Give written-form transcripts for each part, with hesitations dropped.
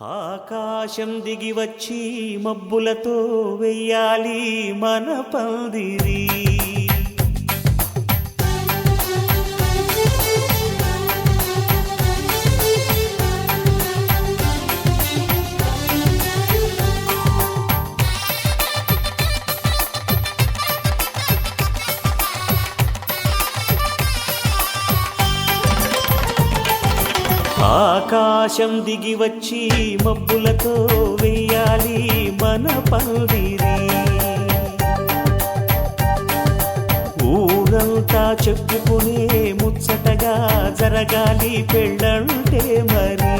ఆకాశం దిగి వచ్చి మబ్బులతో వెయ్యాలి మన పందిరి. ఆకాశం దిగి వచ్చి మబ్బులతో వెయ్యాలి మన పందిరి. ఊరంతా చెప్పుకునే ముచ్చటగా జరగాలి పెళ్ళంటే మరి.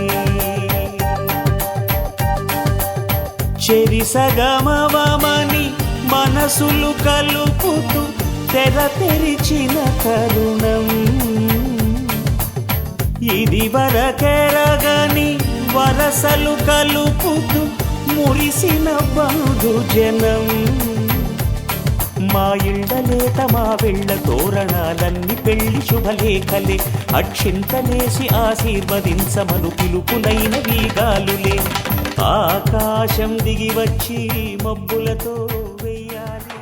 చెరిసగమవమని మనసులు కలుపుతూ తెర తెరిచిన తరుణం ఇది వరకెరగని వరసలు కలుపుతూ మురిసిన బంధుజనం. మా ఇళ్ళలేత మా వెళ్ళ తోరణాలన్నీ పెళ్లి శుభలేఖలే. అక్షింతలేసి ఆశీర్వదించమను పిలుపులైన వీగాలులే. ఆకాశం దిగి వచ్చి మబ్బులతో వెయ్యాలి.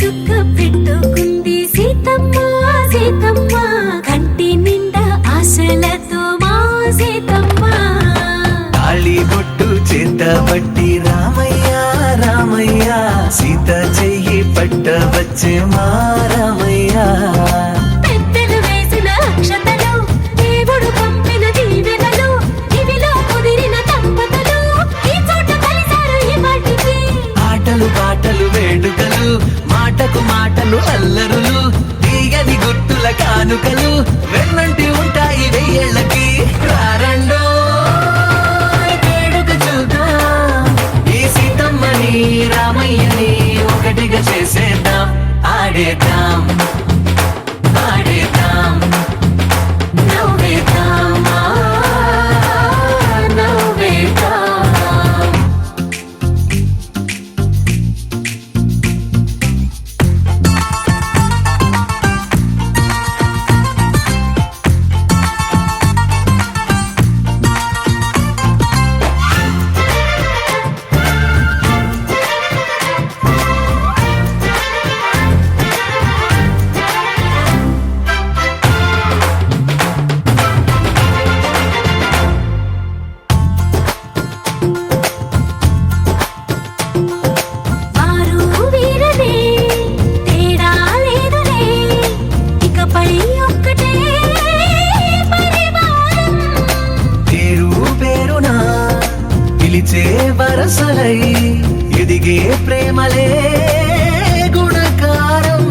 చుక్క పెట్టుకుంది సీతమ్మ సీతమ్మ, కంటి నిండా ఆశలతో మా సీతమ్మ. తాళి బొట్టు చేతబట్టి రామయ్య రామయ్య, సీత చెయ్యి పట్ట వచ్చే మా రామయ్య. పెద్దలు వేసిన అక్షతలు, దేవుడు పంపిన దీవెనలు, ఇవిలో కుదిరిన దంపతులు ఈ చోట కలిసారు ఈ పాటికి. ఆటలు పాటలు వేడుకలు, మాటకు మాటలు అల్లరులు, తీయని గుర్తుల కానుకలు వెన్నంటి ఉంటాయి వెయ్యేళ్ళకి. రారండో వేడుక చూద్దాం, ఈ సీతమ్మని రామయ్యని ఒకటిగా చేసేద్దాం. ఆడేద్దాం ఆడేద్దాం నవ్వేద్దాం నవ్వేద్దాం. వరసలై ఎదిగే ప్రేమలే గుణకారం.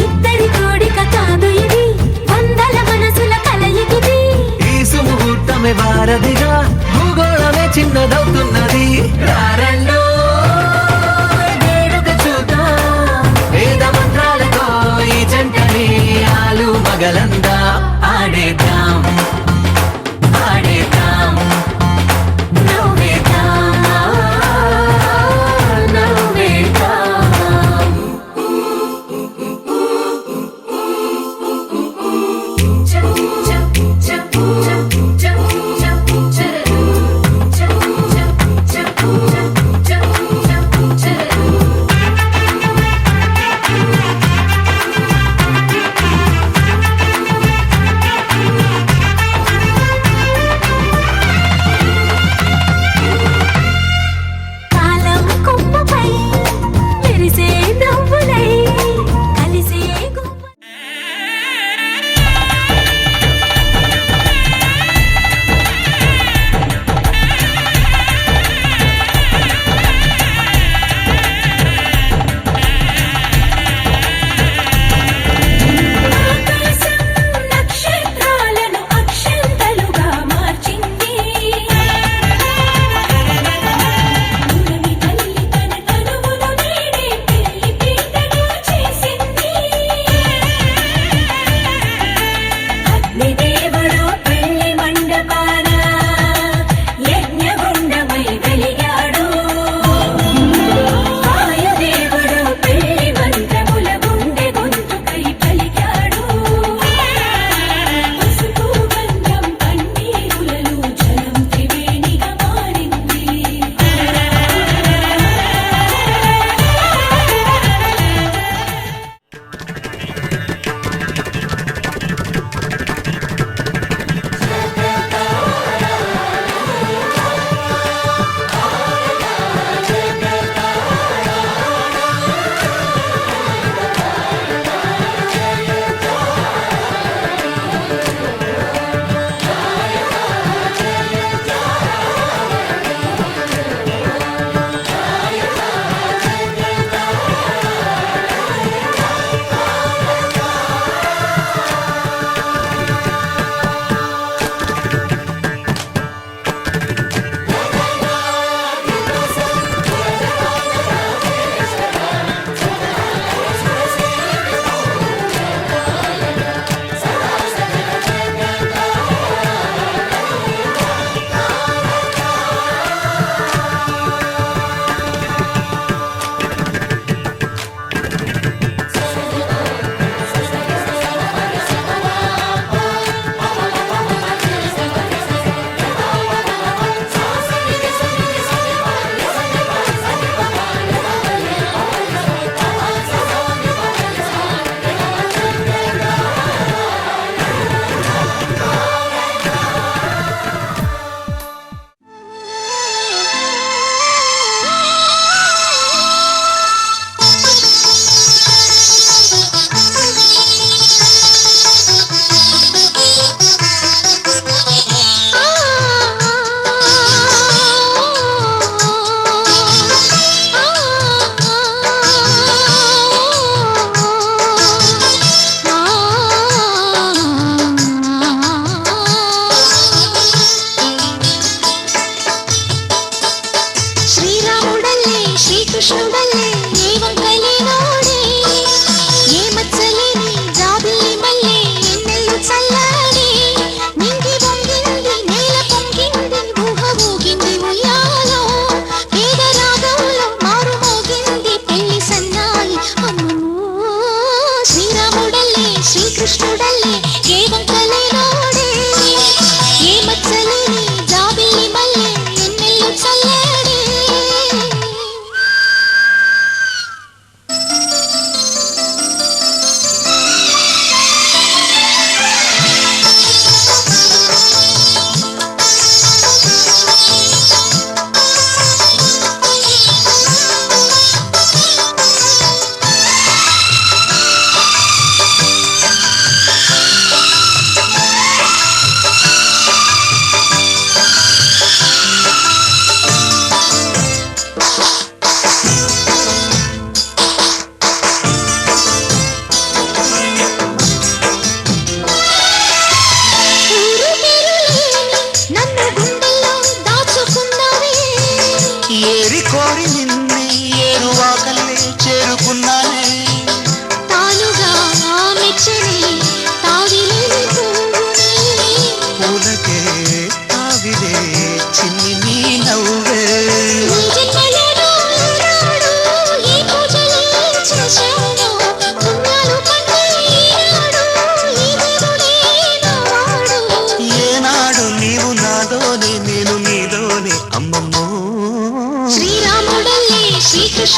ఇద్దరి కోడిక కాదు ఇది, వందల మనసుల కలయికిది. ఈ సుముహూర్తమే వారధిగా, భూగోళమే చిన్నదవుతున్నది. రారండో వేడుక చూద్దాం, వేద మంత్రాలతో ఈ జంటని ఆలు మగలందా. ఆడేద్దాం ఆడేద్దాం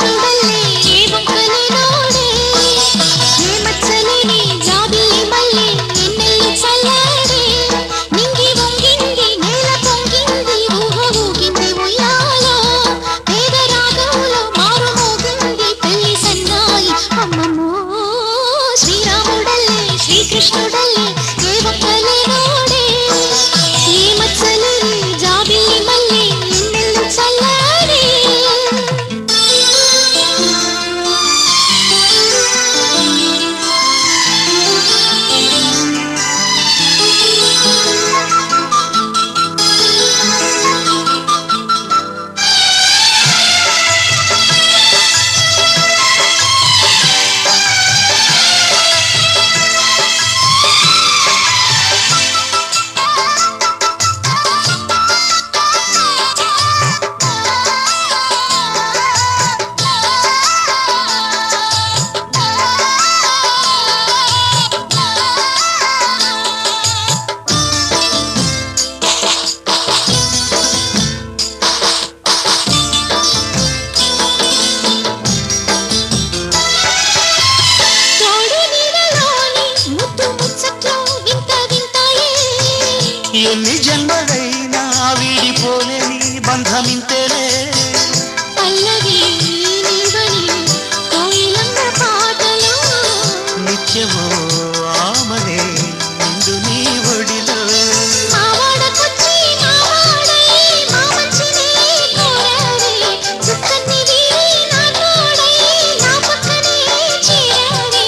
శ్రీకృష్ణుడల్లే ఏ వంకలే నోడే ఏ మచ్చలేని జాబిల్లి మల్లె ఎన్నెల్లు చల్లాడే నింగి వంగింది నేల పొంగింది ఊహ ఊగింది ఉయ్యాలో పేద రాగంలో మారు మోగింది పెళ్లి సన్నాయి అమ్మమ్మో శ్రీరాముడల్లే శ్రీకృష్ణుడల్లే ఏ వంకలే నోడే ఏ మచ్చలేని జాబిల్లి మల్లె ఎన్నెల్లు చల్లాడే తోడు నీడలోని ముద్దు ముచ్చట్లు వింత వింతాయే ఎన్ని జన్మలైనా వీడిపోలేని బంధమింతేలే పల్లవి నీవని కోయిలమ్మ పాటలో నిత్యమో ఆమనే నిండు నీ ఒడిలో మావాడకొచ్చి మావాడై మా మంచినే కోరాడే చుక్కనివి నా తోడై నా పక్కనే చేరాడే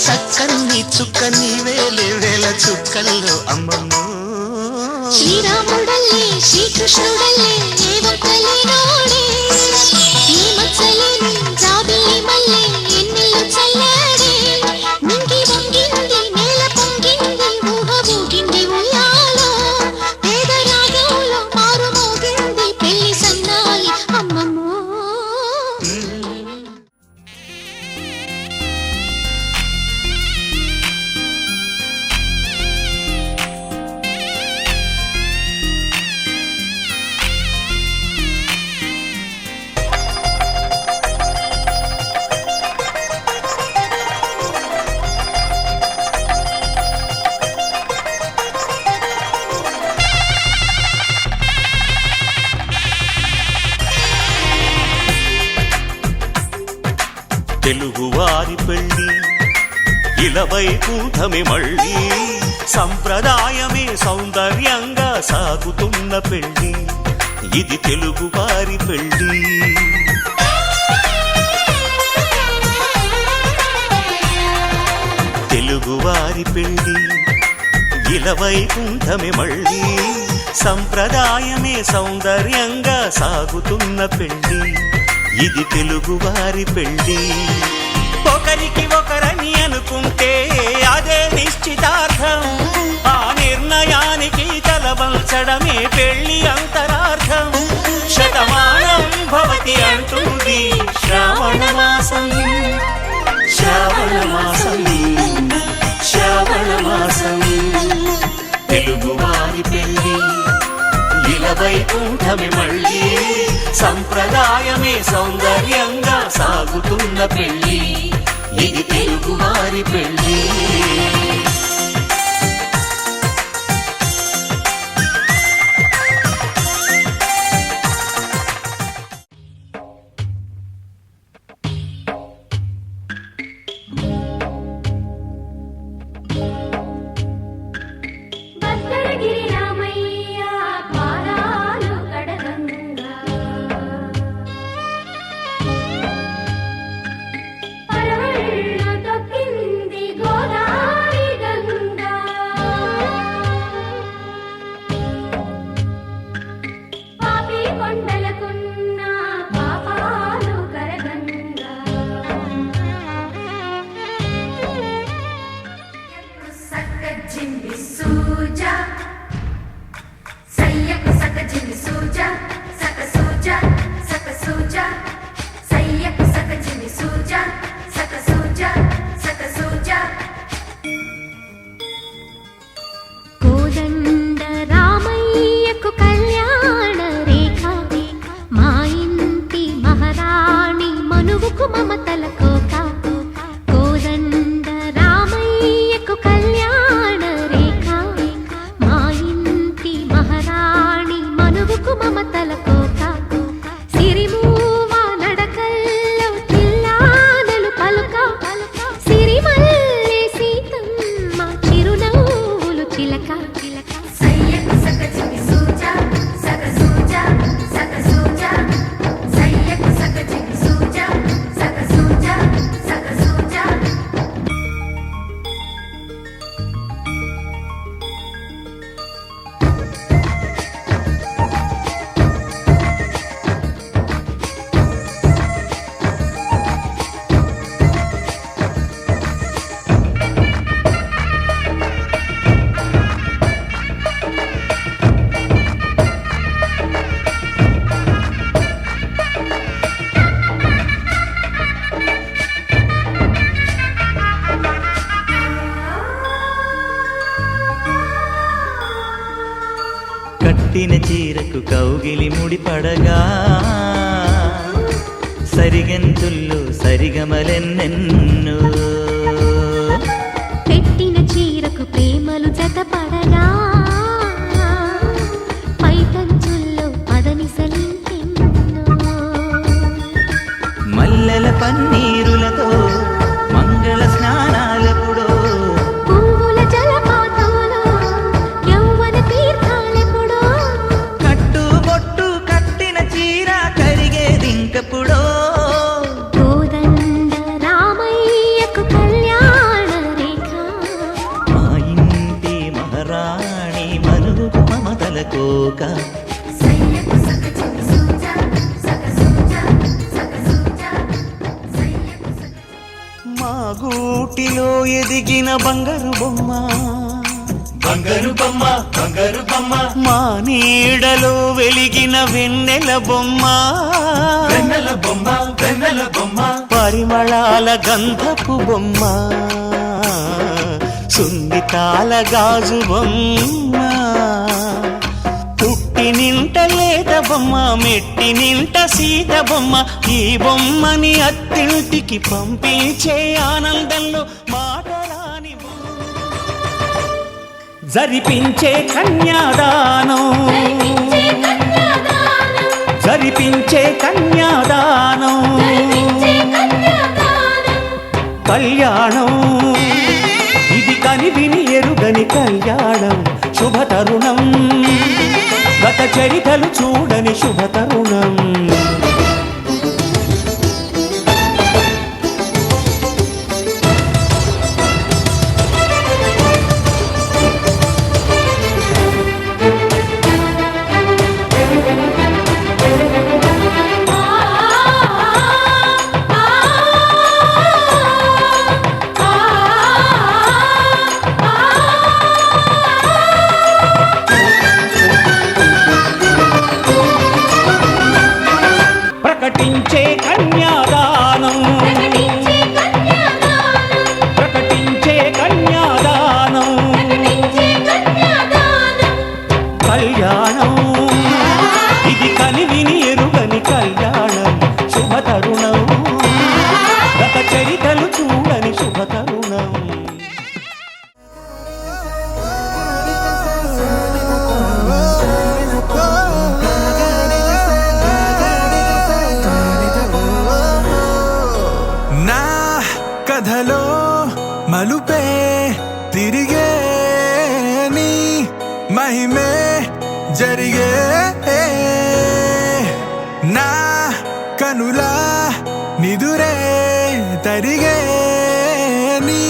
చక్కని చుక్కని వేలే వేల చుక్కల్లో అమ్మమ్మో శ్రీరాముడల్లే శ్రీకృష్ణుడల్లే ఏ వంకలే నోడే ఈ మచ్చలేని జాబిల్లి మల్లె ఎన్నెల్లు చల్లాడే నింగి వంగింది నేల పొంగింది ఊహ ఊగింది ఉయ్యాలో పేద రాగంలో మారు మోగింది పెళ్లి సన్నాయి అమ్మమ్మో తెలుగువారి పెళ్ళి ఇలవైకుంఠమే మళ్ళీ సంప్రదాయమే సౌందర్యంగా సాగుతున్న పెళ్ళి ఇది తెలుగువారి పెళ్ళి తెలుగువారి పెళ్ళి ఇలవైకుంఠమే మళ్ళీ సంప్రదాయమే సౌందర్యంగా సాగుతున్న పెళ్ళి ఇది తెలుగువారి పెళ్ళి ఒకరికి ఒకరని అనుకుంటే అదే నిశ్చితార్థం ఆ నిర్ణయానికి తలవంచడమే పెళ్లి అంతరార్థం శతమానం భవతి అంటుంది శ్రావణ మాసం శ్రావణ మాసం శ్రావణ మాసం తెలుగువారి పెళ్ళి ఇలవైకుంఠమే మళ్ళీ సంప్రదాయమే సౌందర్యంగా సాగుతున్న పెళ్ళి ఇది తెలుగువారి పెళ్ళి భద్రగిరి రామయ్య పాదాలు కడగంగా పరవళ్ళు తొక్కింది గోదావరి కట్టిన చీరకు కౌగిలి ముడిపడగా సరిగంతుల్లో సరిగమలెన్నెన్నో పెట్టిన చీరకు ప్రేమలు జతపడగా పైటంచుల్లో పదనిసలింకెన్నో మల్లెల పన్నీరులతో మంగళ స్నానాలెప్పుడో పువ్వుల జలపాతంలో యౌవన తీర్థాలెప్పుడో కట్టుబొట్టు కట్టిన చీర కరిగేదింకప్పుడో కోదండ రామయ్యకు కళ్యాణ రేఖ మా ఇంటి మహారాణి మనుగు మమతల కోక మా గూటిలో ఎదిగిన బంగారు బొమ్మ బంగారు బొమ్మ బంగారు బొమ్మ మా నీడలో వెలిగిన వెన్నెల బొమ్మ వెన్నెల బొమ్మ వెన్నెల బొమ్మ పరిమళాల గంధపు బొమ్మ సున్నితాల గాజు బొమ్మ పుట్టి నింట లేత బొమ్మ మెట్టి నింట సీత బొమ్మ ఈ బొమ్మని అత్తింటికి పంపించే ఆనందంలో మాటరాని బొమ్మ. జరిపించే కన్యాదానం జరిపించే కన్యాదానం కళ్యాణం ఇది కని విని ఎరుగని కళ్యాణం శుభ తరుణం గత చరితలు చూడని శుభ తరుణం ప్రకటించే కన్యాదానం ప్రకటించే కన్యాదానం కళ్యాణం ఇది కని విని ఎరుగని కళ్యాణం శుభ తరుణం గత చరితలు చూడని శుభ తరుణం నా కథలో మలుపే తిరిగే నీ మహిమే జరిగే నా కనులా నిదురే తరిగే నీ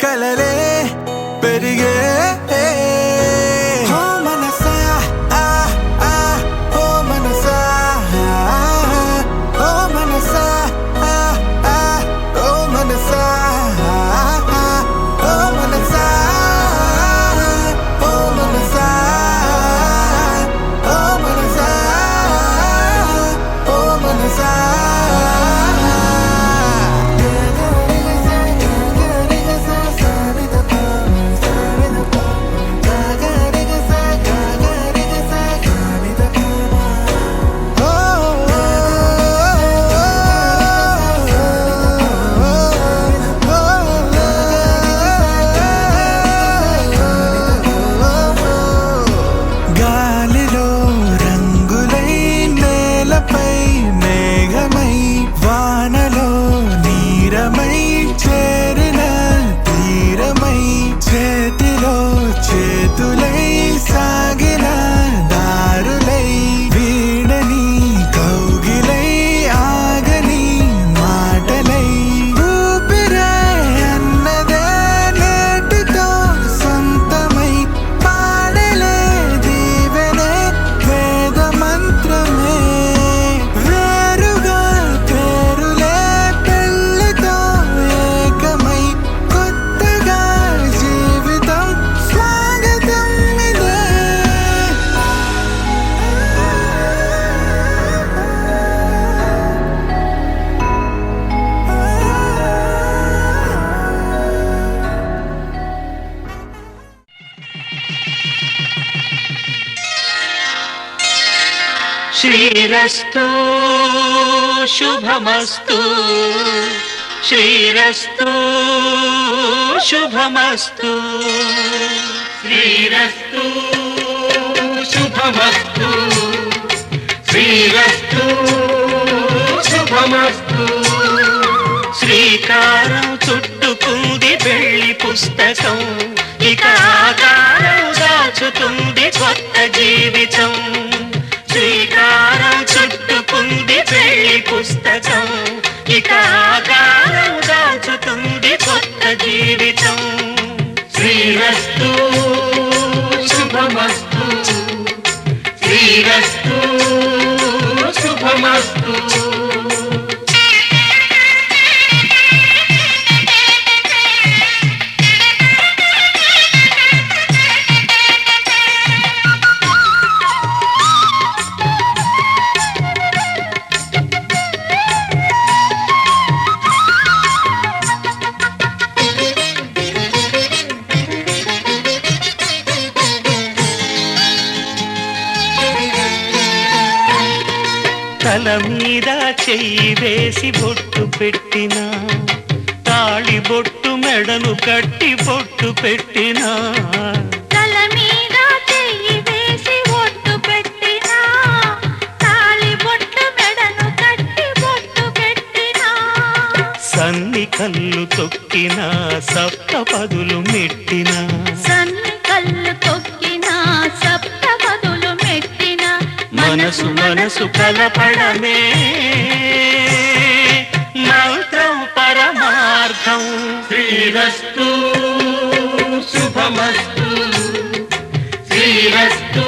కలలే పెరిగే ఓ మనసా ఆ ఆ ఓ మనసా ఓ మనసా ఆ ఆ ఓ మనసా ఓ మనసా ఓ మనసా ఓ మనసా ఓ మనసా శ్రీరస్తు శుభమస్తు శ్రీరస్తు శుభమస్తు శ్రీరస్తు శుభమస్తు శ్రీరస్తు శుభమస్తు శ్రీకారం చుట్టుకుంది పెళ్లి పుస్తకం ఇక ఆకారం దాచుతుంది కొత్త జీవితం శ్రీకారం చుట్టుకుంది పెళ్లి పుస్తకం ఇక ఆకారం దాచుతుంది కొత్త జీవితం శ్రీరస్తు శుభమస్తు శ్రీరస్తు శుభమస్తు తల మీద చెయ్యి వేసి బొట్టు పెట్టినా తాళి బొట్టు మెడను కట్టి బొట్టు పెట్టినా తల మీద చెయ్యి వేసి బొట్టు పెట్టినా తాళి బొట్టు మెడను కట్టి బొట్టు పెట్టినా సన్ని కళ్ళు తొక్కినా సప్త పదులు మెట్టినా సన్ని కళ్ళు తొక్కినా సప్త పదులు మెట్టినా మనసు మనసు కలపడమే మంత్రం పరమార్థం శ్రీరస్తు శుభమస్తు శ్రీరస్తు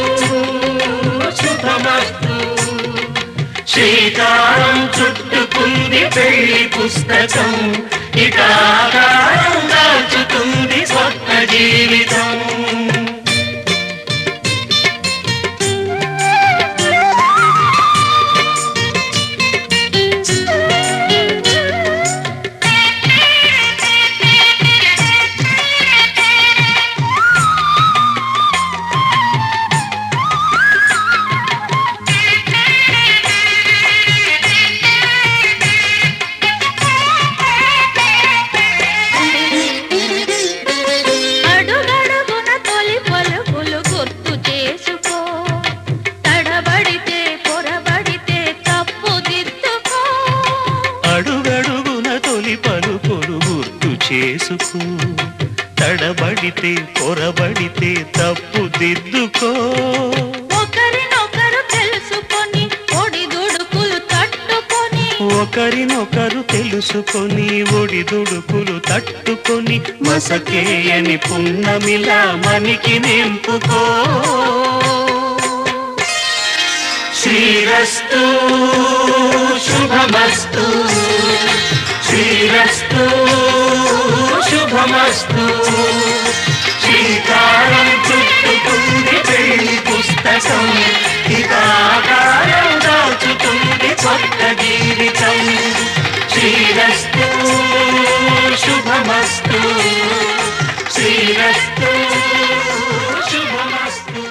శుభమస్తు శ్రీకారం చుట్టుకుంది పెళ్లి పుస్తకం ఇక ఆకారం దాచుతుంది కొత్త జీవితం చేసుకో తడబడితే పొరబడితే తప్పు దిద్దుకో ఒకరినొకరు తెలుసుకొని ఒడిదుడుకులు తట్టుకొని ఒకరినొకరు తెలుసుకొని ఒడిదుడుకులు తట్టుకొని మసకేయని పున్నమిలా మనికి నింపుకో శ్రీరస్తు శుభమస్తు శ్రీరస్తు శుభమస్తు శ్రీకారం చుట్టుకుంది పెళ్లి పుస్తకం ఇక ఆకారం దాచుతుంది కొత్త జీవితం శ్రీరస్తు శుభమస్తు శ్రీరస్తు శుభమస్తు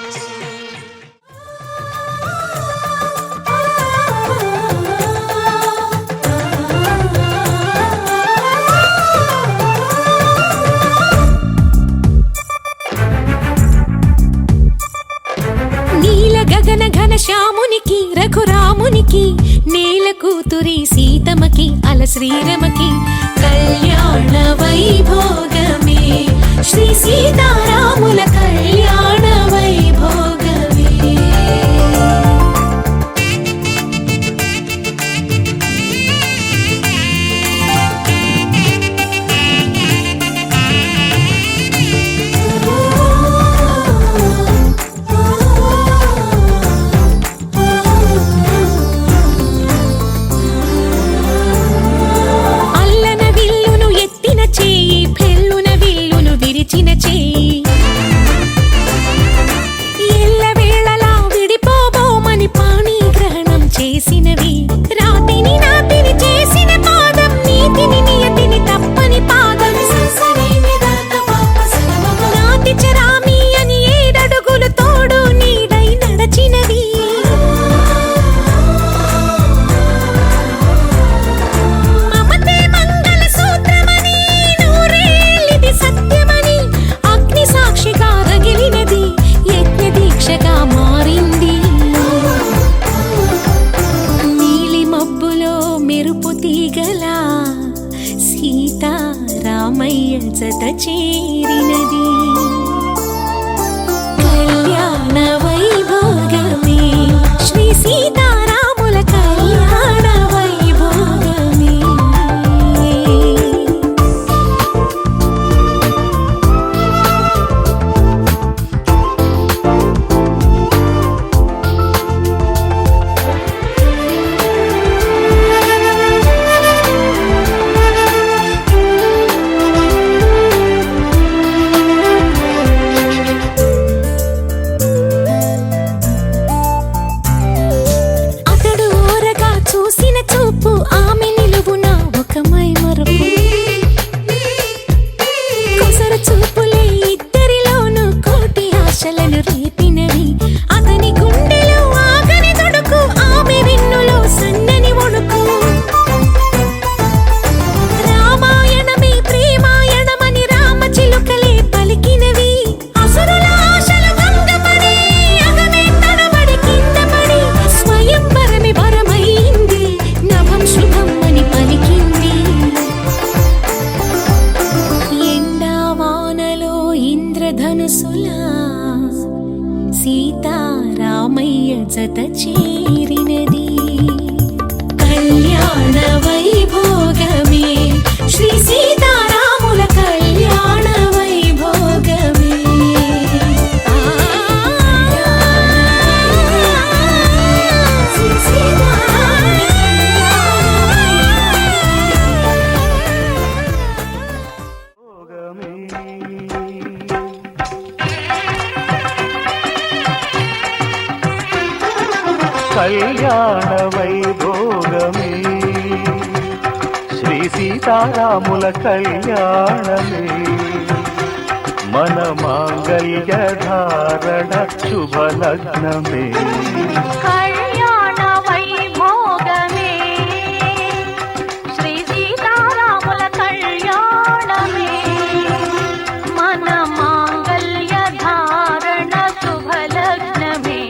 గగన ఘన శ్యామునికి రఘురామునికి నేల కూతురి సీతమ్మకి అల శ్రీరమకి కళ్యాణ వైభోగమే శ్రీ సీతారాముల కళ్యాణ వైభోగమే రామయ్య జత చేరినది కళ్యాణ వైభోగమే శ్రీ సీతారాముల కళ్యాణ వైభోగమే సీతారామయ్య జత చేరినది కళ్యాణ వైభోగమే శ్రీ సీతారాముల కళ్యాణ వైభోగమే కళ్యాణ వైభోగమే శ్రీ సీతారాముల కళ్యాణమే మన మాంగళ్య ధారణ శుభలగ్నమే కళ్యాణ వైభోగమే శ్రీ సీతారాముల కళ్యాణమే మన మాంగళ్య ధారణ శుభలగ్నమే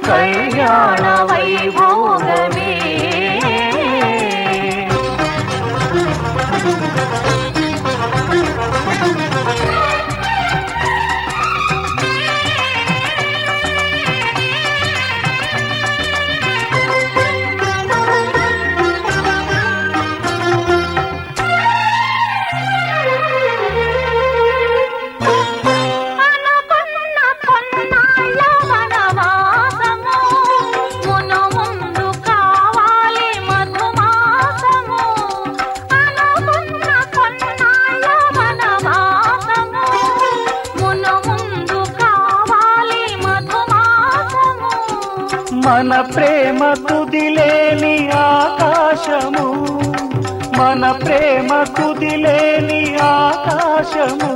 కళ్యాణ వైభోగమే మన ప్రేమ కుదిలేని ఆకాశము మన ప్రేమ కుదిలేని ఆకాశము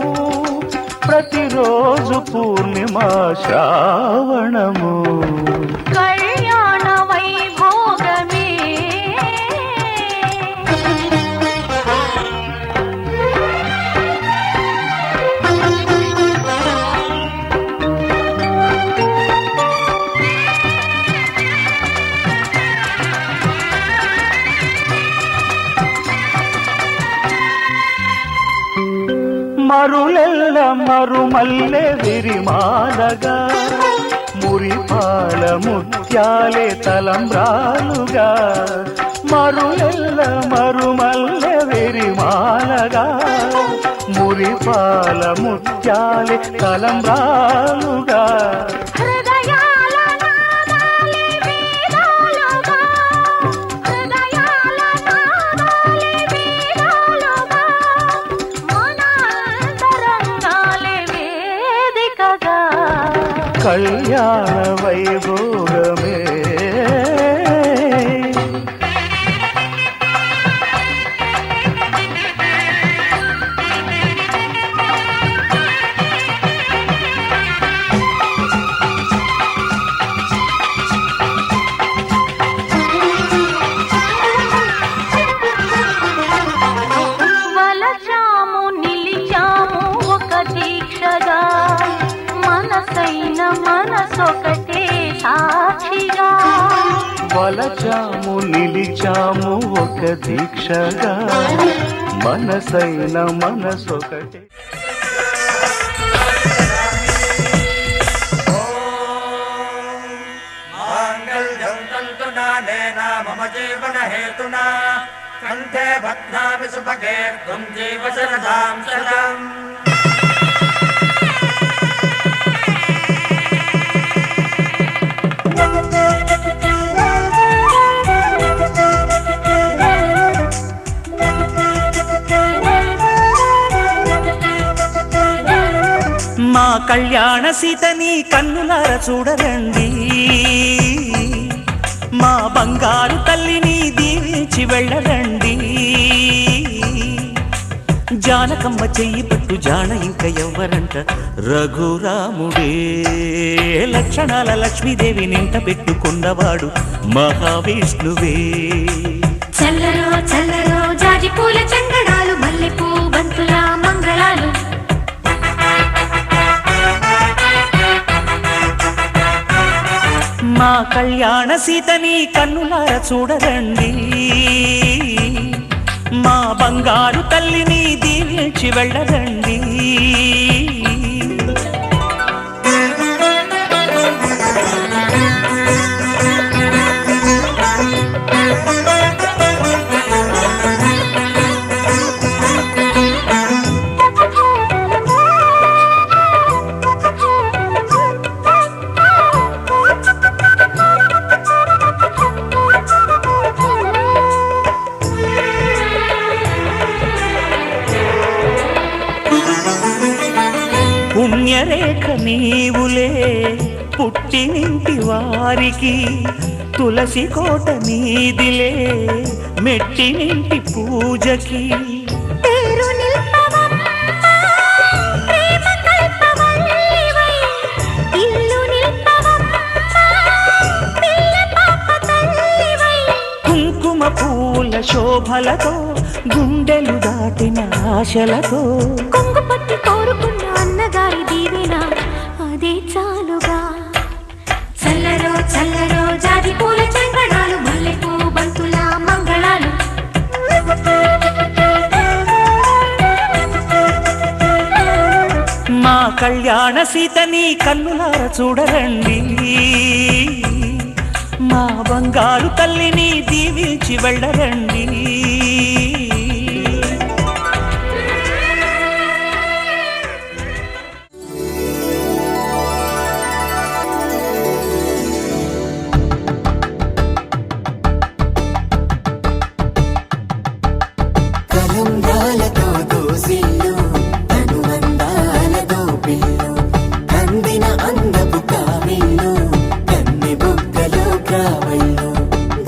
ప్రతిరోజు పూర్ణిమా శ్రావణము కళ్యాణ వైభోగమే మరులెల్ల మరుమల్లె విరిమాలగా మురిపాల ముత్యాలే తలంబ్రాలుగా మరులెల్ల మరుమల్లె విరిమాలగా మురిపాల ముత్యాలే తలంబ్రాలుగా కళ్యాణ వైభోగమే వలచాము నిలిచాము ఒక దీక్షగా మనసైన మనసొకటే సాక్షిగా వలచాము నిలిచాము ఒక దీక్షగా మనసైన మనసొకటే. మాంగళ్యం తంతునానేన మమ జీవన హేతునా కంఠే బధ్నామి సుభగే త్వం జీవ శరదాం శతం. మా కళ్యాణ సీతని కన్నులార చూడరండి, మా బంగారు తల్లిని దీవించి వెళ్ళరండి. జానకమ్మ చెయ్యి పట్టు జాన ఇంక ఎవ్వరంట, రఘురాముడే. లక్షణాల లక్ష్మీదేవి నింట పెట్టుకున్నవాడు మహావిష్ణువే. చల్లరో చల్లరో జాజి పూల చంగడాలు, మల్లెపూ బంతుల మంగళాలు. మా కళ్యాణ సీతని కన్నులార చూడరండి, మా బంగారు తల్లిని దీవించి వెళ్ళరండి. పుణ్యరేఖ నీవులే పుట్టినింటి వారికి, తులసి కోట నీదిలే మెట్టినింటి పూజకి. పేరు నిల్పవమ్మా ప్రేమ కల్పవల్లివై, ఇల్లు నిల్పవమ్మా పిల్ల పాప తల్లివై. కుంకుమ పూల శోభలతో గుండెలు దాటిన ఆశలతో, కొంగు పట్టి కోరుకున్న అన్నగారి దీవెన అదే చాలుగా. చల్లరో చల్లరో జాజి పూల చంగడాలు, మల్లెపూ బంతుల మంగళాలు. మా కళ్యాణ సీతని కన్నులార చూడరండి, మా బంగారు తల్లిని దీవించి వెళ్ళరండి. కలంబ్రాలతో దోసిల్లు తనువందాలతో పిల్లు, కందిన అందపు కావిల్లు కన్నె బుగ్గలో కావళ్ళు.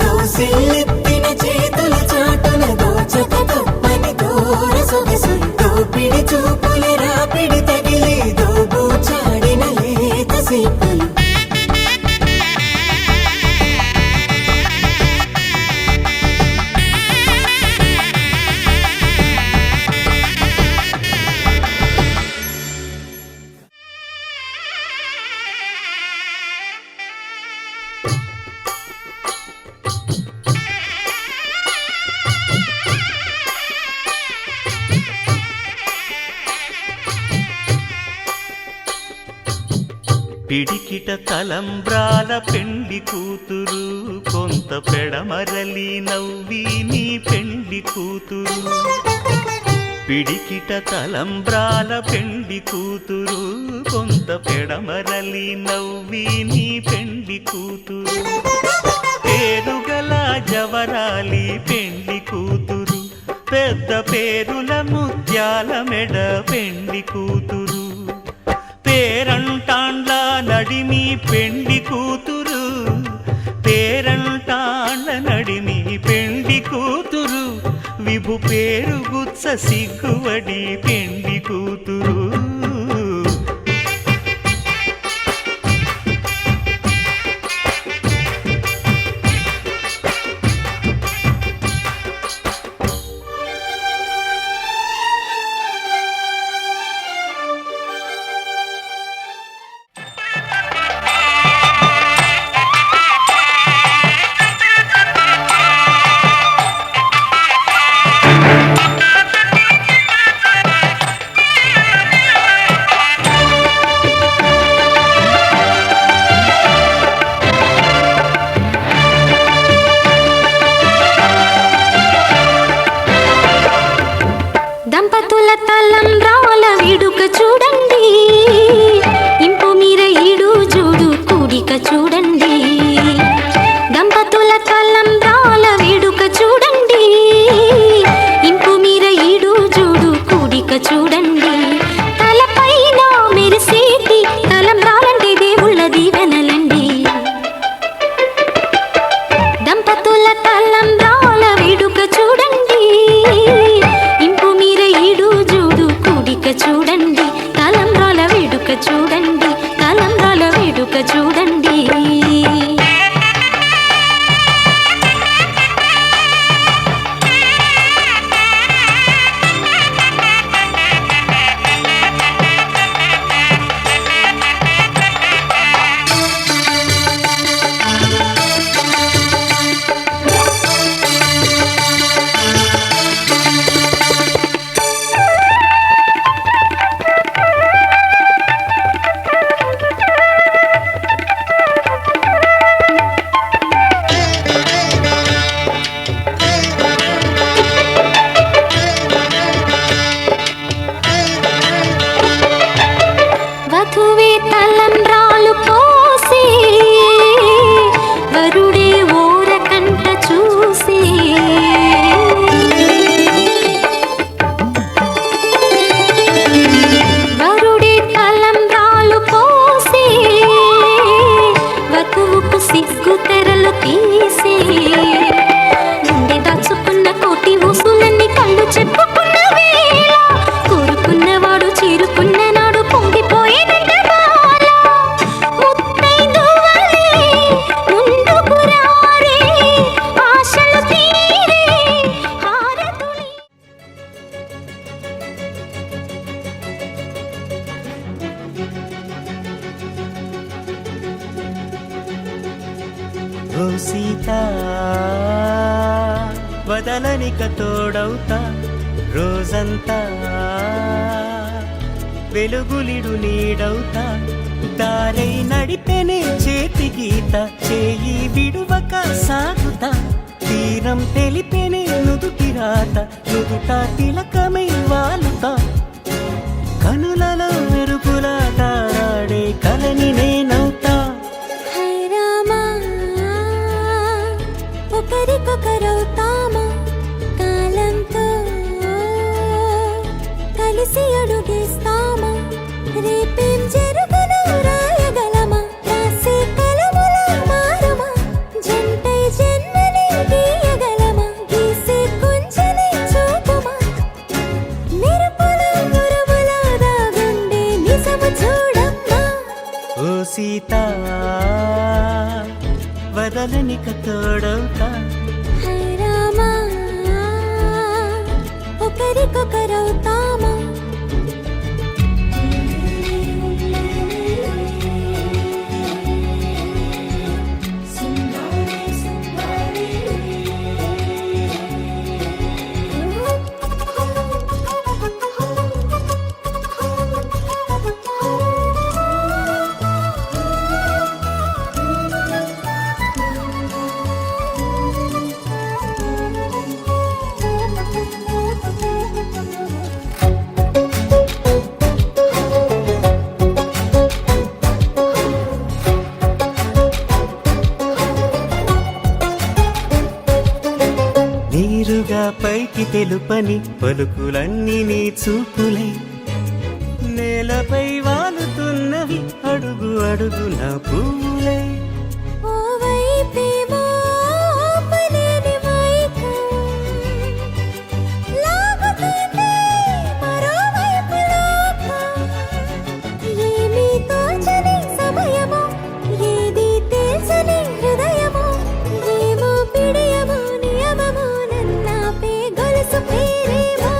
దోసిల్లెత్తిన చేతుల చాటున దోచక తప్పని దూర సొగసులు, దోపిడి చూపుల రాపిడి తగిలి దోబూచాడిన లేత సీపులు. పిడికిట తలంబ్రాల పెండి కూతురు, కొంత పెడమరలి నవ్వి నీ పెండి కూతురు. పిడికిట తలంబ్రాల పెండి కూతురు, కొంత పెడమరలి నవ్వి నీ పెండి కూతురు. పేరుగల జవరాలి పెండి కూతురు, పెద్ద పేరుల ముత్యాల మెడ పెండి కూతురు. పేరంటాండ్ల నడిమి పెండి కూతురు, పేరంటాండ్ల నడిమి పెండి కూతురు. విభు పేరు గుత్స సిగ్గువడి పెండి కూతురు. దంపతుల తలంబ్రాల వేడుక చూడండి, ఇంపు మీర ఈడు జోడు కూడిక చూడండి. దంపతుల తలంబ్రాల వేడుక చూడండి, ఇంపు మీర ఈడు జోడు కూడిక చూడండి. తలపైన మెరిసేటి తలంబ్రాలంటే దేవుళ్ళ దీవెనలండి. దంపతుల తలంబ్రాల వేడుక చూడండి, ఇంపు మీర ఈడు జోడు కూడిక చూడండి. తలంబ్రాల వేడుక చూడండి, తలంబ్రాల వేడుక చూడండి. వధువే తలంబ్రాలు పోసే, వరుడే ఓరకంట చూసే. వరుడే తలంబ్రాలు పోసే, వధువుకు సిగ్గు తెరలు తీసే. గుండె దాచుకున్న కోటి ఊసులన్నీ కళ్ళు చెప్పుకున్న వేళ, కోరుకున్నవాడు చేరుకున్న నాడు పొంగిపోయేదంట బాల. ముత్తైదువలే ముందుకు రారే, ఆశలు తీరే హారతులి. ఓ సీత వదలనిక తోడవుతా, రోజంతా వెలుగులిడు నీడవుతా. దారై నడిపెనే చేతి గీత, చేయి విడువక సాగుతా. తీరం తెలిపెనే నుదుటి రాత, నుదుట తిలకమై వాలుతా. కనులలో మెరుపులా తారాడే కలని నేనవుతా. హై రామా, ఒకరికొకరవుతామా, కాలంతో కలిసి అడుగేస్తామా. రేపేం జరుగునో రాయగలమా, రాసే కలముల మారుమా. జంటై జన్మని గీయగలమా, గీసే కొంచెని చూపుమా. మెరుపుల గురువుల దాగుండే నిజము చూడమ్మా. ఓ సీత వదలనిక తోడవుతా. హై రామా, ఒకరికొకరవుతామా. నీరుగా పైకి తెలుపని పలుకులన్నీ నీ చూపులై, నేలపై వాలుతున్నవి అడుగు అడుగున పూలై. ఓ వైపేమో ఆపలేని మైకం, లాగుతుంది మరోవైపు లోకం. ఏమీ తోచని సమయమో, ఏది తేల్చని హృదయమో. ఏమో పిడియమో నియమమో, నన్నాపే గొలుసు పేరేమో.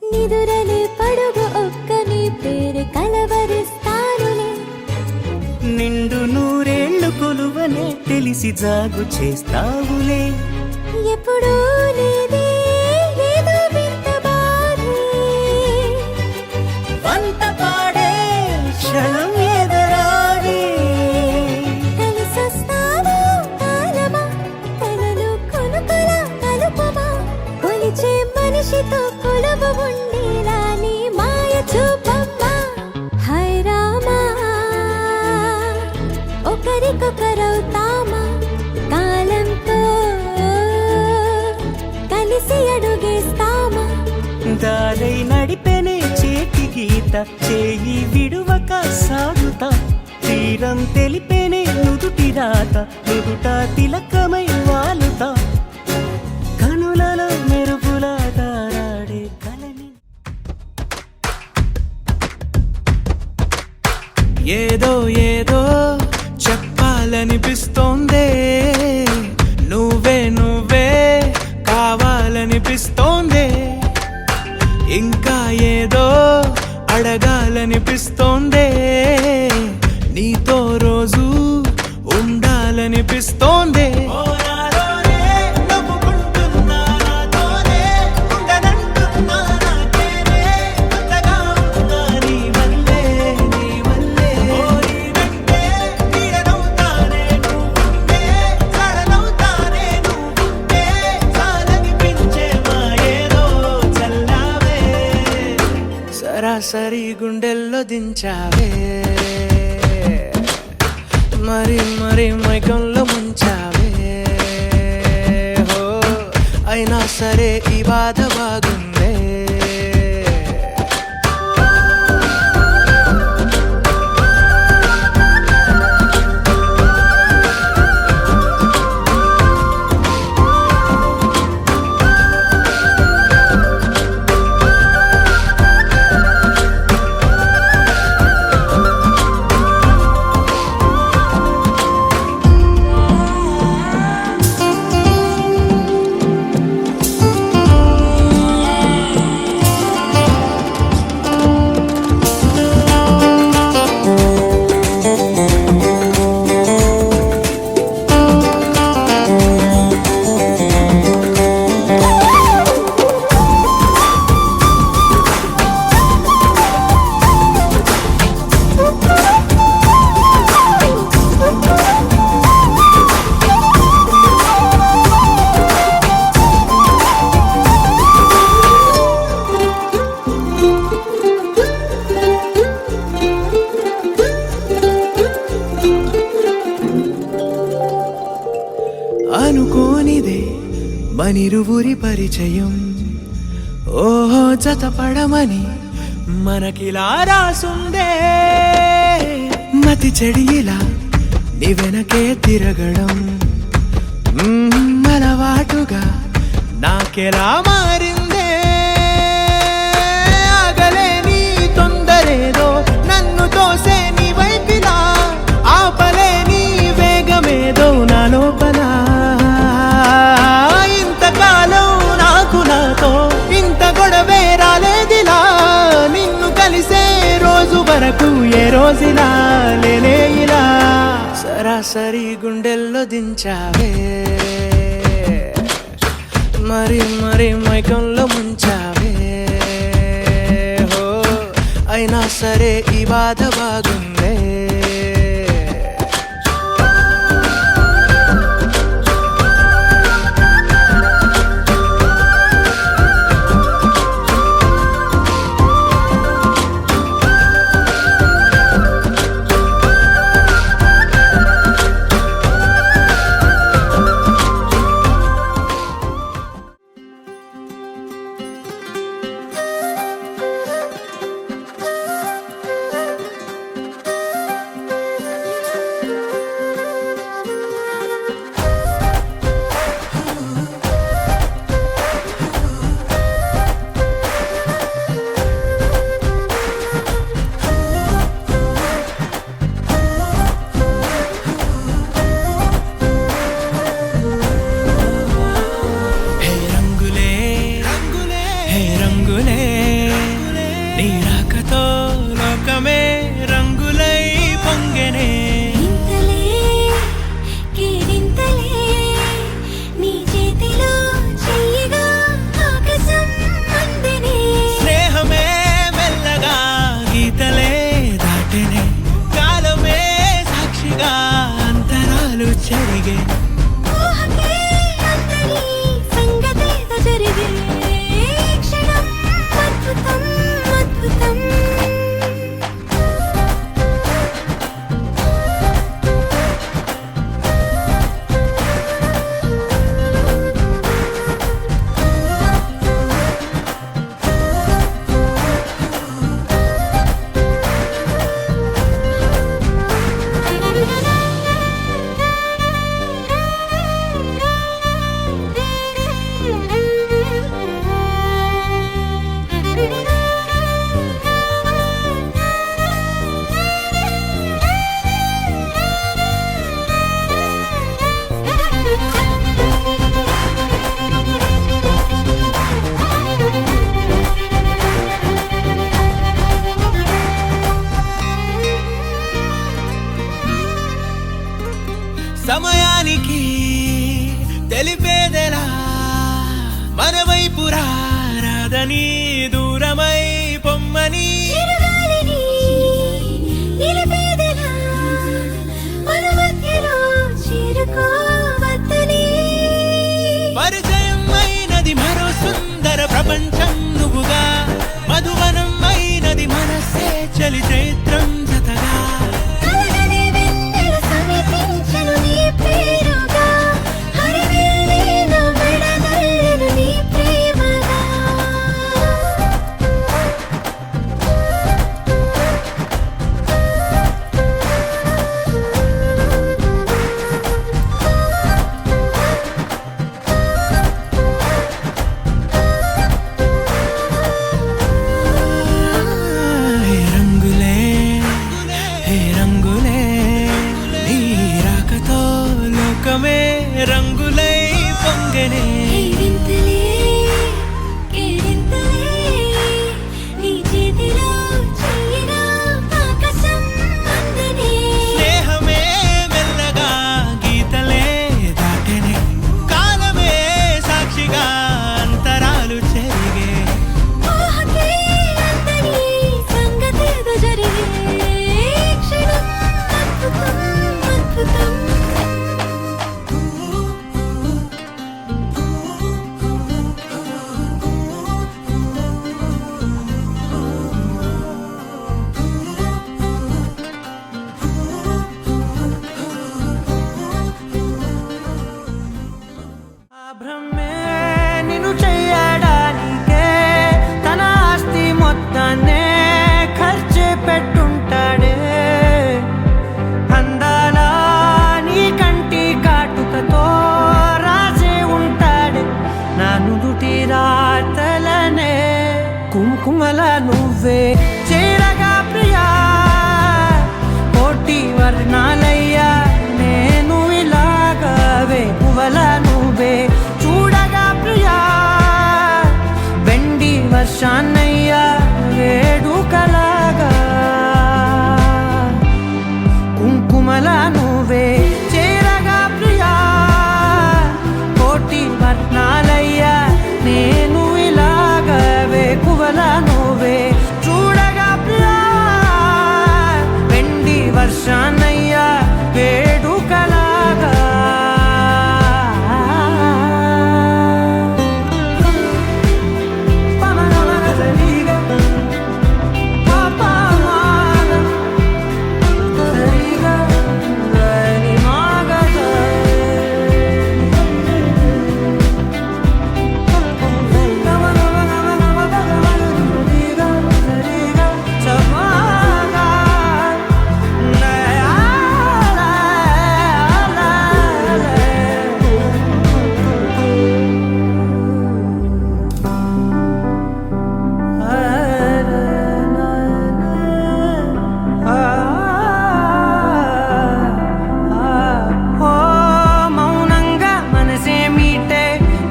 నిదురలే పడుగు ఒక్క నీ పేరు కలవరిస్తానులే. నిండు నూరేళ్లు కొలువనే తెలిసి జాగు చేస్తావులే. ఎప్పుడూ లేదే ఏదో వింత బాధే, వంత పాడే క్షణం ఎదురాడే. కలిసొస్తావా కాలమా, కలలు కొనుకలా కలుపమా, కొలిచే మనిషితో కొలువు ఉండేలా నీ మాయ చూపమ్మా. హై రామా, ఒకరికొకరవుతామా, కాలంతో కలిసి అడుగేస్తామా. దారై నడిపెనే చేతి గీత, చేయి విడువక సాగుతా. తీరం తెలిపెనే నుదుటి రాత, నుదుట తిలకమై వాలుతా. కనులలో మెరుపుల తారాడే కలని. ఏదో ఏదో చెప్పాలనిపిస్తోందే, నువ్వే నువ్వే కావాలనిపిస్తోందే. ఇంకా ఏదో అడగాలనిపిస్తోందే, నీతో రోజు ఉండాలనిపిస్తోందే. సరాసరి గుండెల్లో దించావే, మరి మరి మైకంలో ముంచావే. హో అయినా సరే ఈ బాధ బాగుందే. అనుకోనిదే మనిరువురి పరిచయం, ఓహో జతపడమని మనకిలా రాసుందే. మతి చెడిలా నీ వెనకే తిరగడం అలవాటుగా నాకెలా మారిందే. ఆగలేని తొందరేదో నన్ను తోసే నీ వైపిలా, ఆపలేని వేగమేదో నా లోపల. ఇంతకాలం నాకు నాతో ఇంత గొడవే రాలేదిలా, నిన్ను కలిసే రోజు వరకు ఏ రోజులా లేలే ఇలా. సరాసరి గుండెల్లో దించావే, మరి మరి మైకంలో ముంచావే. హో అయినా సరే ఈ బాధ బాగుందే. సమయానికి తెలిపేదెలా మన వైపు రాదని దూరమై పొమ్మని చిరుగాలిని నిలిపేదెలా మన మధ్యలో చేరుకోవద్దని పరిచయం అయినది మరో సుందర ప్రపంచం నువ్వుగా మధువనం అయినది మనసే చలి చైత్రం జతగా కలగని వెన్నెల సమీపించను నీ పేరుగా హరివెల్లి నా మెడదల్లెను నీ ప్రేమగా హే రంగులే హే రంగులే నీ రాకతో లోకమే రంగులై పొంగనే కేరింతలే కేరింతలే నీ చేతిలో చెయ్యినా ఆకాశం అందనే స్నేహమే మెల్లగా గీతలే దాటెనే కాలమే సాక్షిగా అంతరాలు చెరిగే ఊహకే అందని సంగతేదో జరిగే క్షణం అద్భుతం అద్భుతం ఆ భ్రమే నిన్ను చెయ్యడానికే తన ఆస్తి మొత్తాన్నే ఖర్చు పెట్టుంటాడే అందాల నీ కంటి కాటుకతో రాసే ఉంటాడే నా నుదుటి రాతలనే కుంకుమల నువ్వే చేరగా ప్రియా కోటి వర్ణాలయ్యా నేను ఇలాగవే పువ్వల నువ్వే చూడగా ప్రియా వెండి వర్షాన్నయ్యా వేడుకలాగా కుంకుమల నువ్వే చేరగా ప్రియా కోటి వర్ణాలయ్యా నేను ఇలాగవే పువ్వల నువ్వే చూడగా ప్రియా వెండి వర్షాన్నయ్యా వేడుకలాగా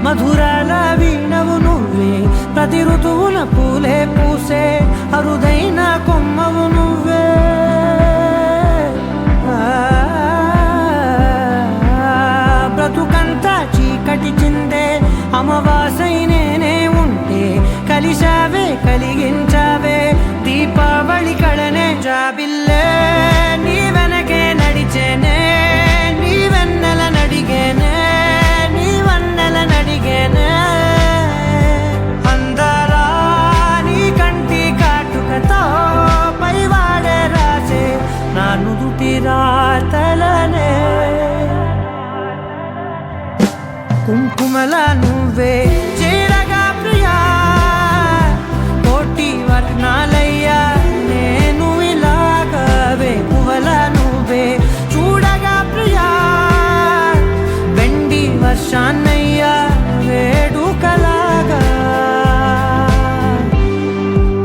మధురాల వీణవు నువ్వే ప్రతి ఋతువున పూలే పూసే అరుదైన కొమ్మవు నువ్వే బ్రతుకంతా చీకటి చిందే అమవాసై నేనే ఉంటే కలిశావే కలిగించావే దీపావళి కళనే జాబిల్లే నీ వెనకే నడిచేనే నీ వెన్నెల నడిగేనే నీ వన్నెల నడిగేనే అందాలా నీ కంటి కాటుకతో పైవాడే రాసే నా నుదుటి రాతలనే కుంకుమల నువ్వే చేరగా ప్రియా కోటి వర్ణాలయ్యా నేను ఇలాగవే పువ్వల నువ్వే చూడగా ప్రియా వెండి వర్షాన్నయ్యా వేడుకలాగా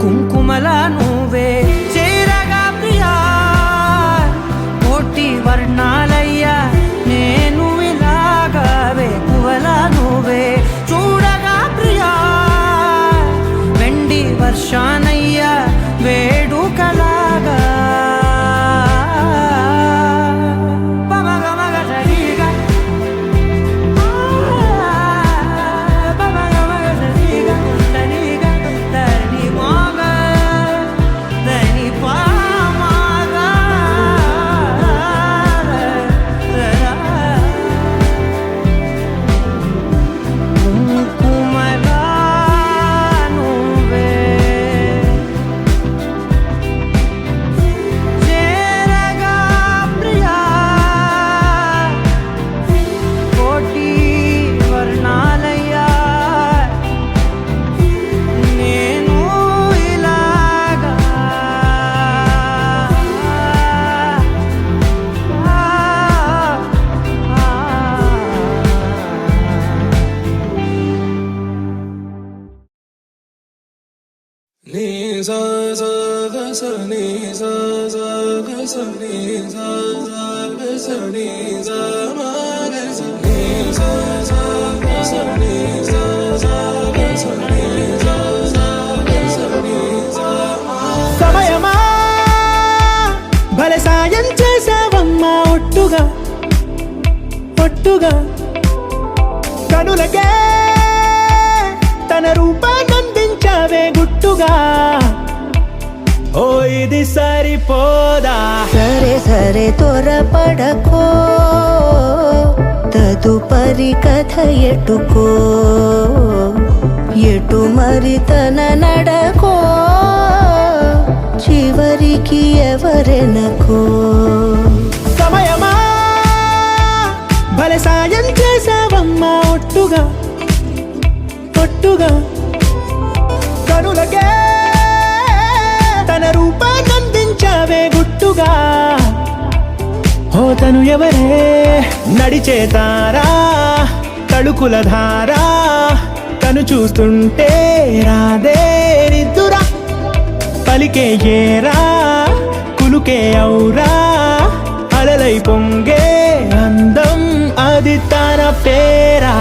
కుంకుమల నువ్వే చేరగా ప్రియా కోటి వర్ణాలయ్యా నేను ఇలాగవే పువ్వల నువ్వే చూడగా ప్రియా వెండి వర్షానయ్యా వేడుకలాగా పమగమగ సరి sa sa ga sa ni sa sa ga sa ni sa sa ga sa ni sa ma ga sa ni sa sa ga sa ni sa sa ga sa ni sa sa ga sa ni sa ma. సమయమా భలే సాయం చేసావమ్మా ఒట్టుగా ఒట్టుగా కనులకే తన రూపాన్నందించావే గుట్టుగా ఓ ఇది సరిపోదా సరే సరే త్వరపడకో తదుపరి కథ ఎటుకో ఎటు మరి తన నడకో చివరికి ఎవరెనకో సమయమా భలే సాయం చేసావమ్మా ఒట్టుగా ఒట్టుగా కనులకే తన రూపాన్నందించావే గుట్టుగా ఓ తను ఎవరే నడిచే తారా తళుకుల ధారా తను చూస్తుంటే రాదే నిద్దురా పలికే ఏరా కులుకే ఔరా అలలై పొంగే అందం అది తన పేరా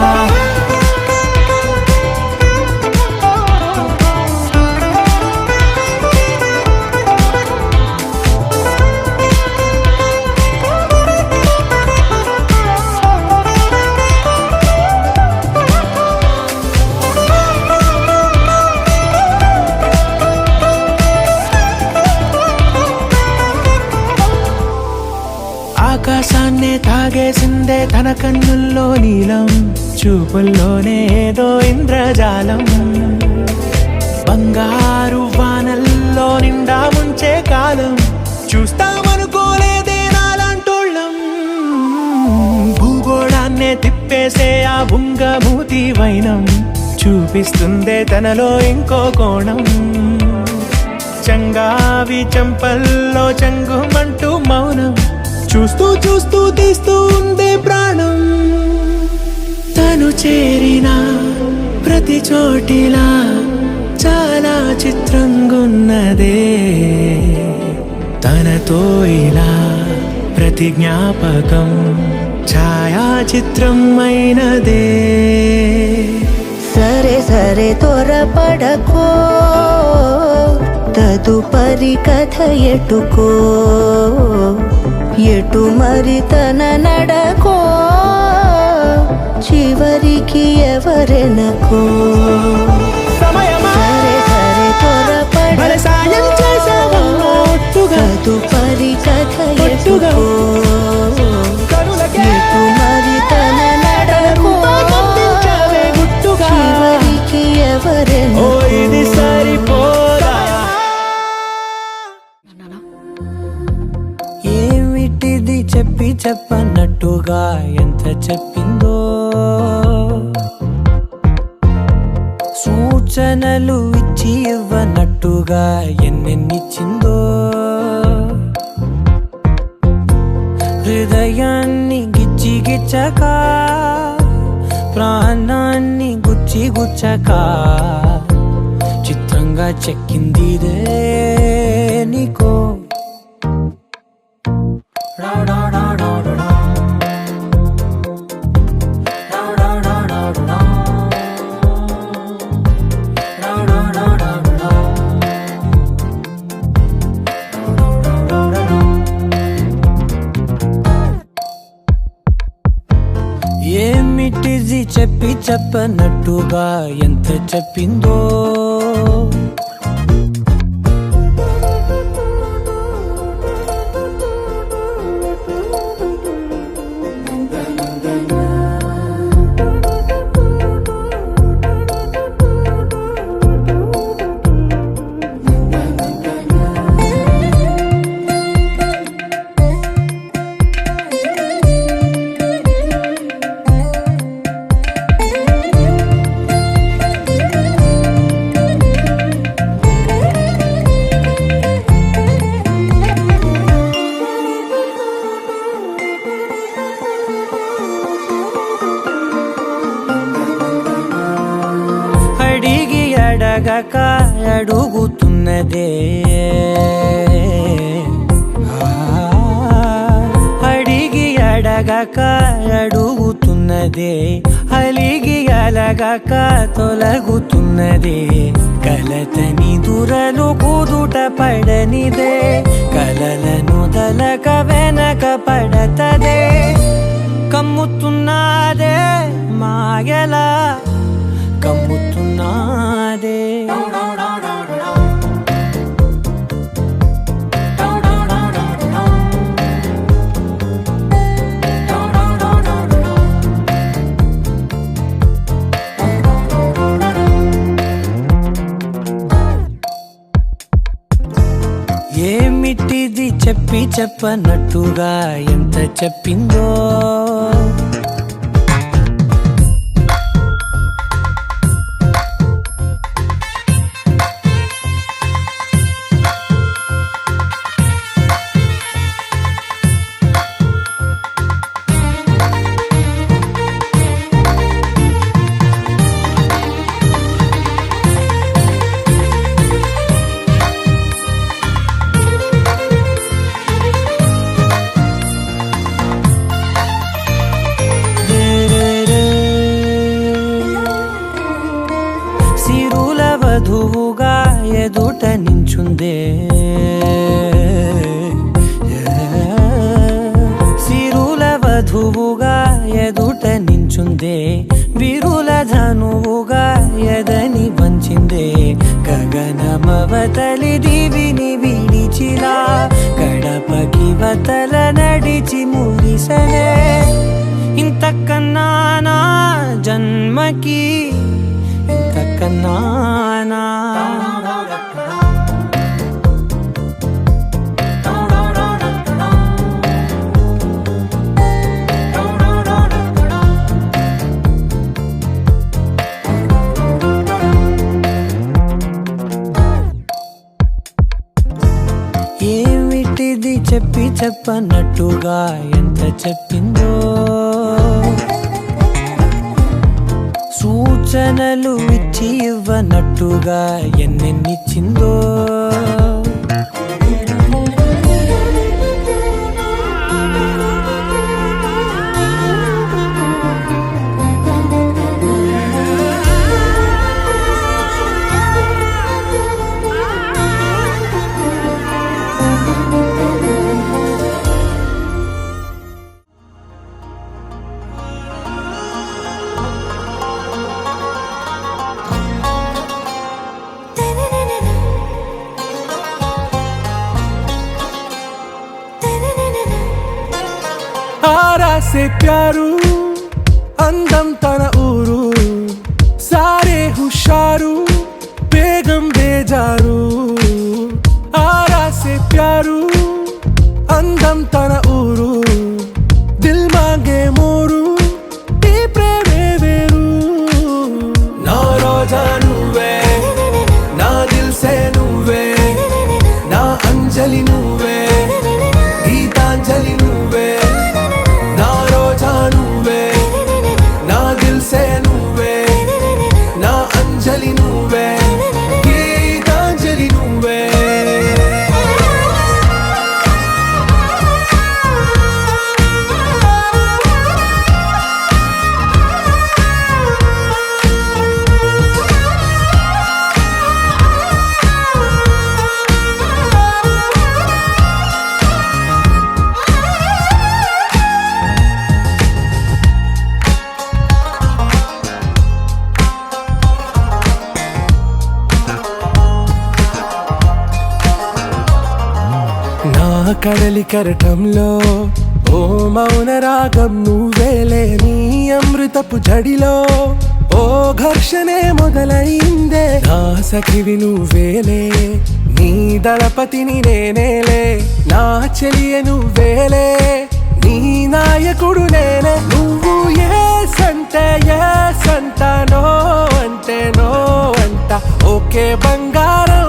ఆకాశాన్నే తాగేసిందే తన కన్నుల్లో నీలం చూపుల్లోనే ఏదో ఇంద్రజాలం బంగారు వానల్లో నిండా ముంచే కాలం చూస్తామనుకోలేదే నాలాంటోళ్ళం భూగోళాన్నే తిప్పేసే ఆ బుంగమూతి వైనం చూపిస్తుందే తనలో ఇంకో కోణం చంగావి చంపల్లో చంగుమంటూ మౌనం చూస్తూ చూస్తూ తీస్తూ ఉందే ప్రాణం తను చేరిన ప్రతి చోటిలా చాలా చిత్రంగున్నదే తనతో ఇలా ప్రతి జ్ఞాపకం ఛాయాచిత్రం అయినదే సరే సరే త్వరపడకో తదుపరి కథ ఎటుకో ఎటు మరి తన నడకో చివరికి ఎవరెనకో సమయమా సరే సరే భలే సాయం చేసావమ్మా ఒట్టుగా తదుపరి కథ ఒట్టుగా ఎటుకో కనులకే ఎటు మరి తన నడకో రూపాన్నందించావే గుట్టుగా చివరికి ఓ ఎవరెనకో ఇది సరిపోదా ఏమిటిది చెప్పి చెప్పన్నట్టుగా ఎంత చెప్పిందో సూచనలు ఇచ్చి ఇవ్వనట్టుగా ఎన్నెన్నిచ్చిందో హృదయాన్ని గిచ్చి గిచ్చక ప్రాణాన్ని గుచ్చి గుచ్చక చిత్రంగా చెక్కిందిదే నీకో ఏమిటిది చెప్పి చెప్పనట్టుగా ఎంత చెప్పిందో అడగక అడుగుతున్న అడుగుతున్నదే అడిగి అడగక అడుగుతున్నదే అలిగి అలగక తొలగుతున్నదే కలతని దురలు కుదుట పడనిదే కలలను దలక వెనక పడతదే కమ్ముతున్నదే మాయలా కమ్ముతున్నదే ఏమిటిది చెప్పి చెప్పనట్టుగా ఎంత చెప్పిందో వధువుగా ఎదుట నించుందే సిరుల వధువుగా ఎదుట నించుందే విరుల ధనువుగా ఎదని వంచిందే గగనమవతలి దివిని విడిచిలా గడపకి వతల నడిచి మురిసనే ఇంతకన్నా నా జన్మకి ఇంతకన్నానా ఏమిటిది చెప్పి చెప్పనట్టుగా ఎంత చెప్పిందో సూచనలు ఇచ్చి ఇవ్వనట్టుగా ఎన్నెన్నిచ్చిందో से प्यारू अंदम तन ऊरू सारे हुशारू बेगम बेजारू आरा से प्यारू अंदम तन ऊरू दिल मांगे मोरू ती प्रेमे वेरू ना रोजा नुवे ना दिल से नुवे ना अंजलि नुवे गीतांजलि नुवे अंजलि नुवे गीतांजलि नुवे కడలి కరటంలో ఓ మౌన రాగం నువ్వేలే నీ అమృతపు జడిలో ఓ ఘర్షణే మొదలైందే నా సఖివి నువ్వేలే నీ దళపతిని నేనేలే నా చెలియ నువ్వేలే నీ నాయకుడు నేనే నువ్వు ఏ సంట నో అంటే నో అంట ఓకే బంగారం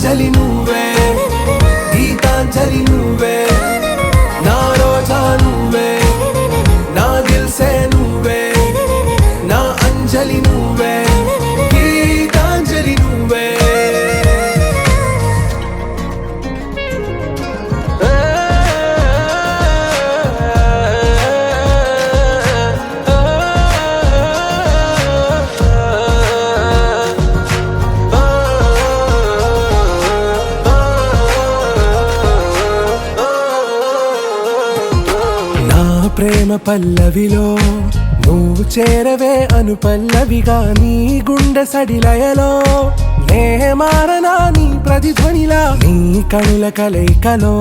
अंजलि नुवे गीतांजलि नुवे ना रोजा नुवे ना दिल ప్రేమ పల్లవిలో నువ్వు చేరవే అను పల్లవిగా నీ గుండె సడిలయలో నే మారనా నీ ప్రతిధ్వనిలా నీ కనుల కలయికలో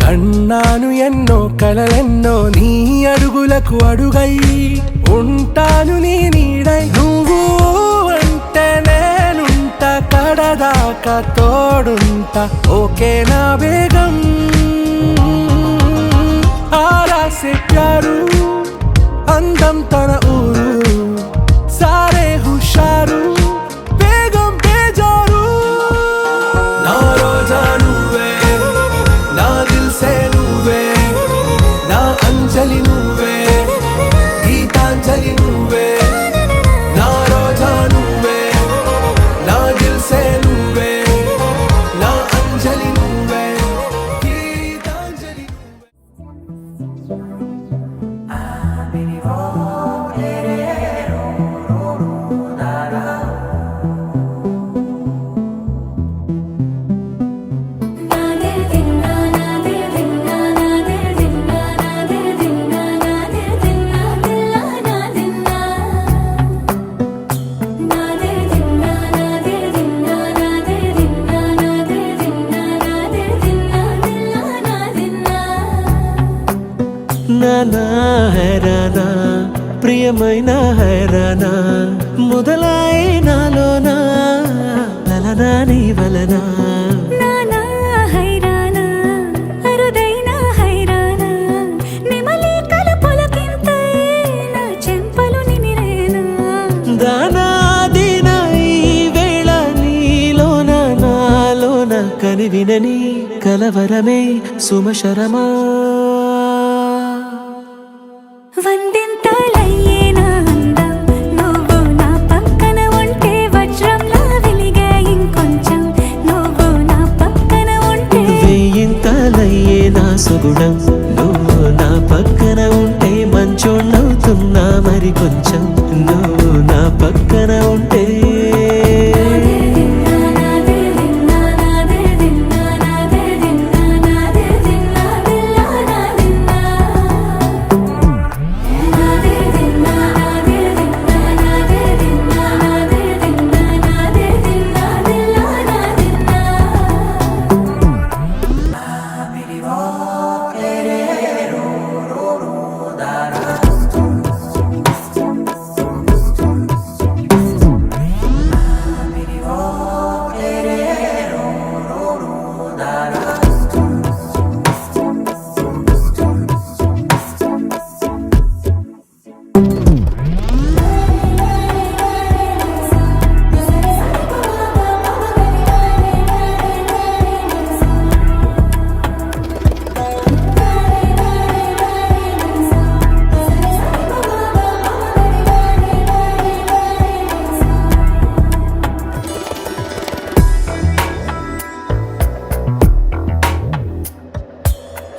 కన్నాను ఎన్నో కలలెన్నో నీ అడుగులకు అడుగై ఉంటాను నీ నీడై నువ్వు అంటే నేనుంట కడదాకా తోడుంట ఓకే నా బేగం आरा से प्यारू अंदम तन ऊरू सारे हुशारू बेगम बेजारू ना रोजा नुवे ना दिल से नुवे ना अंजलि नुवे गीतांजलि नुवे ना रोजा नुवे ना दिल से नुवे ना अंजलि नुवे गीतांजलि నానా హైరానా ప్రియమైన హైరానా మొదలై నాలోనా లలనా నీ వలనా నానా హైరానా అరుదైన హైరానా నిమలి కలుపులకింతై నా చెంపలు నిమిరేనా దానా దినా ఈ వేళ నీలోన నాలోన కనివినని కలవరమే సుమశరమా వందింతలయ్యే నా అందం నువ్వు నా పక్కన ఉంటే వజ్రంలా వెలిగే ఇంకొంచెం నువ్వు నా పక్కన ఉంటే వెయ్యింతలయ్యే నా సుగుణం నువ్వు నా పక్కన ఉంటే మంచోణ్ణవుతున్నా మరి కొంచెం నువ్వు నా పక్కన ఉంటే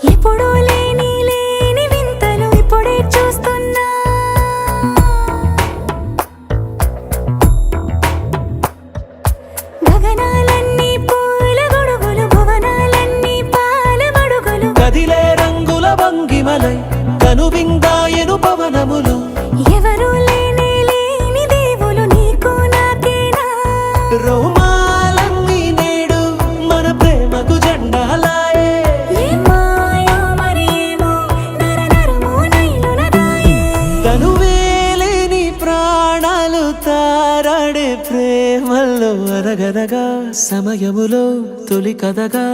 ఎప్పుడూ లేని లేని వింతలు ఇప్పుడే చూస్తున్నా గగనాలన్నీ పూల గొడుగులు భువనాలన్నీ పాల మడుగులు కదిలే రంగుల భంగిమలై కనువిందాయను పవనములు ఎవరు లేని లేని దేవులు నీకు నాకేనా రోమాలన్నీ నేడు మన ప్రేమకు జెండాలాయే ఏ మాయో మరేమో నరనరమో నైలునదాయే కనువేలేని ప్రాణాలు తారాడే ప్రేమల్లో అనగనగా సమయములో తొలి కథగా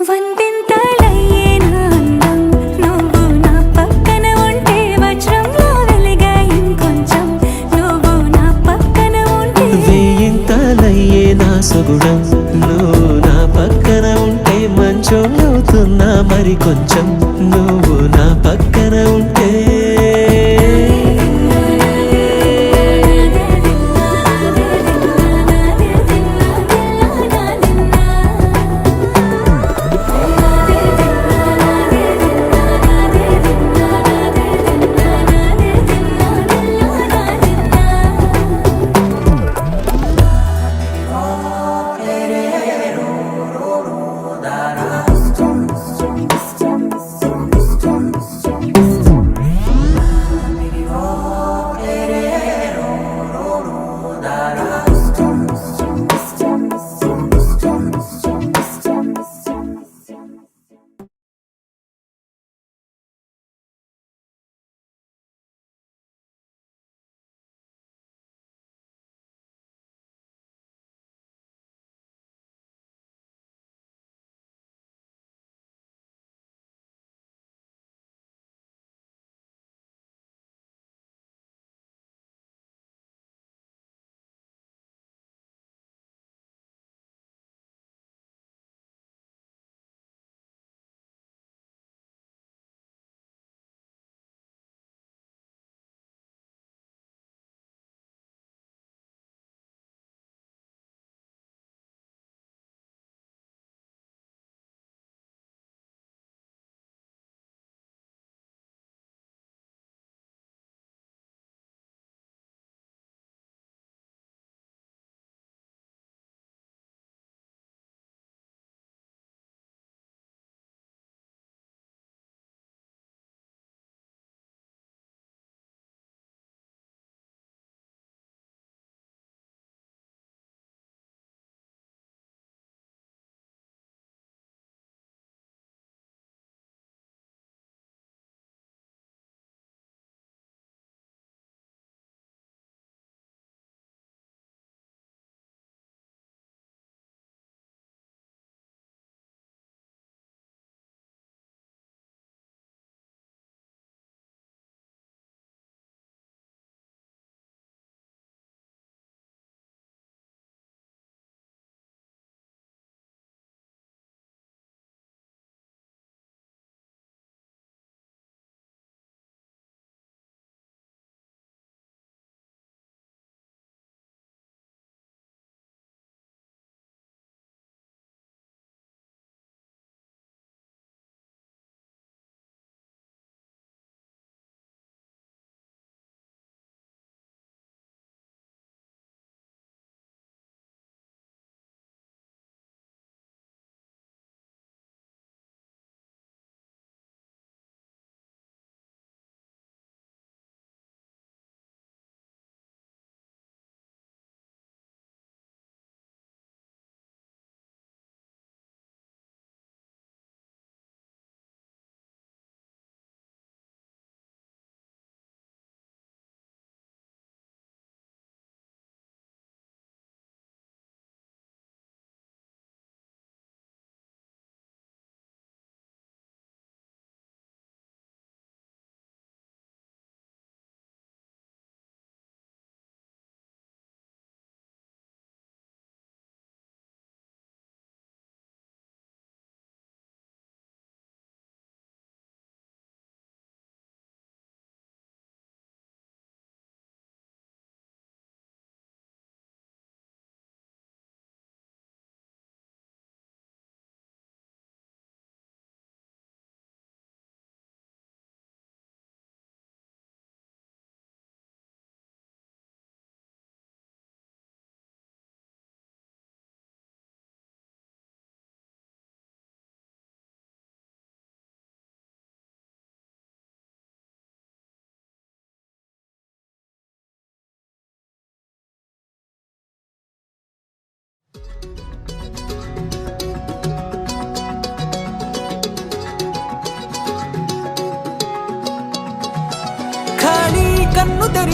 వందింతలయ్యే నా అందం నువ్వు నా పక్కన ఉంటే వజ్రంలా వెలిగే ఇంకొంచెం నువ్వు నా పక్కన ఉంటే వెయ్యింతలయ్యే నా సుగుణం నువ్వు నా పక్కన ఉంటే మంచోళ్ళవుతున్నా మరి కొంచెం నువ్వు నా పక్కన ఉంటే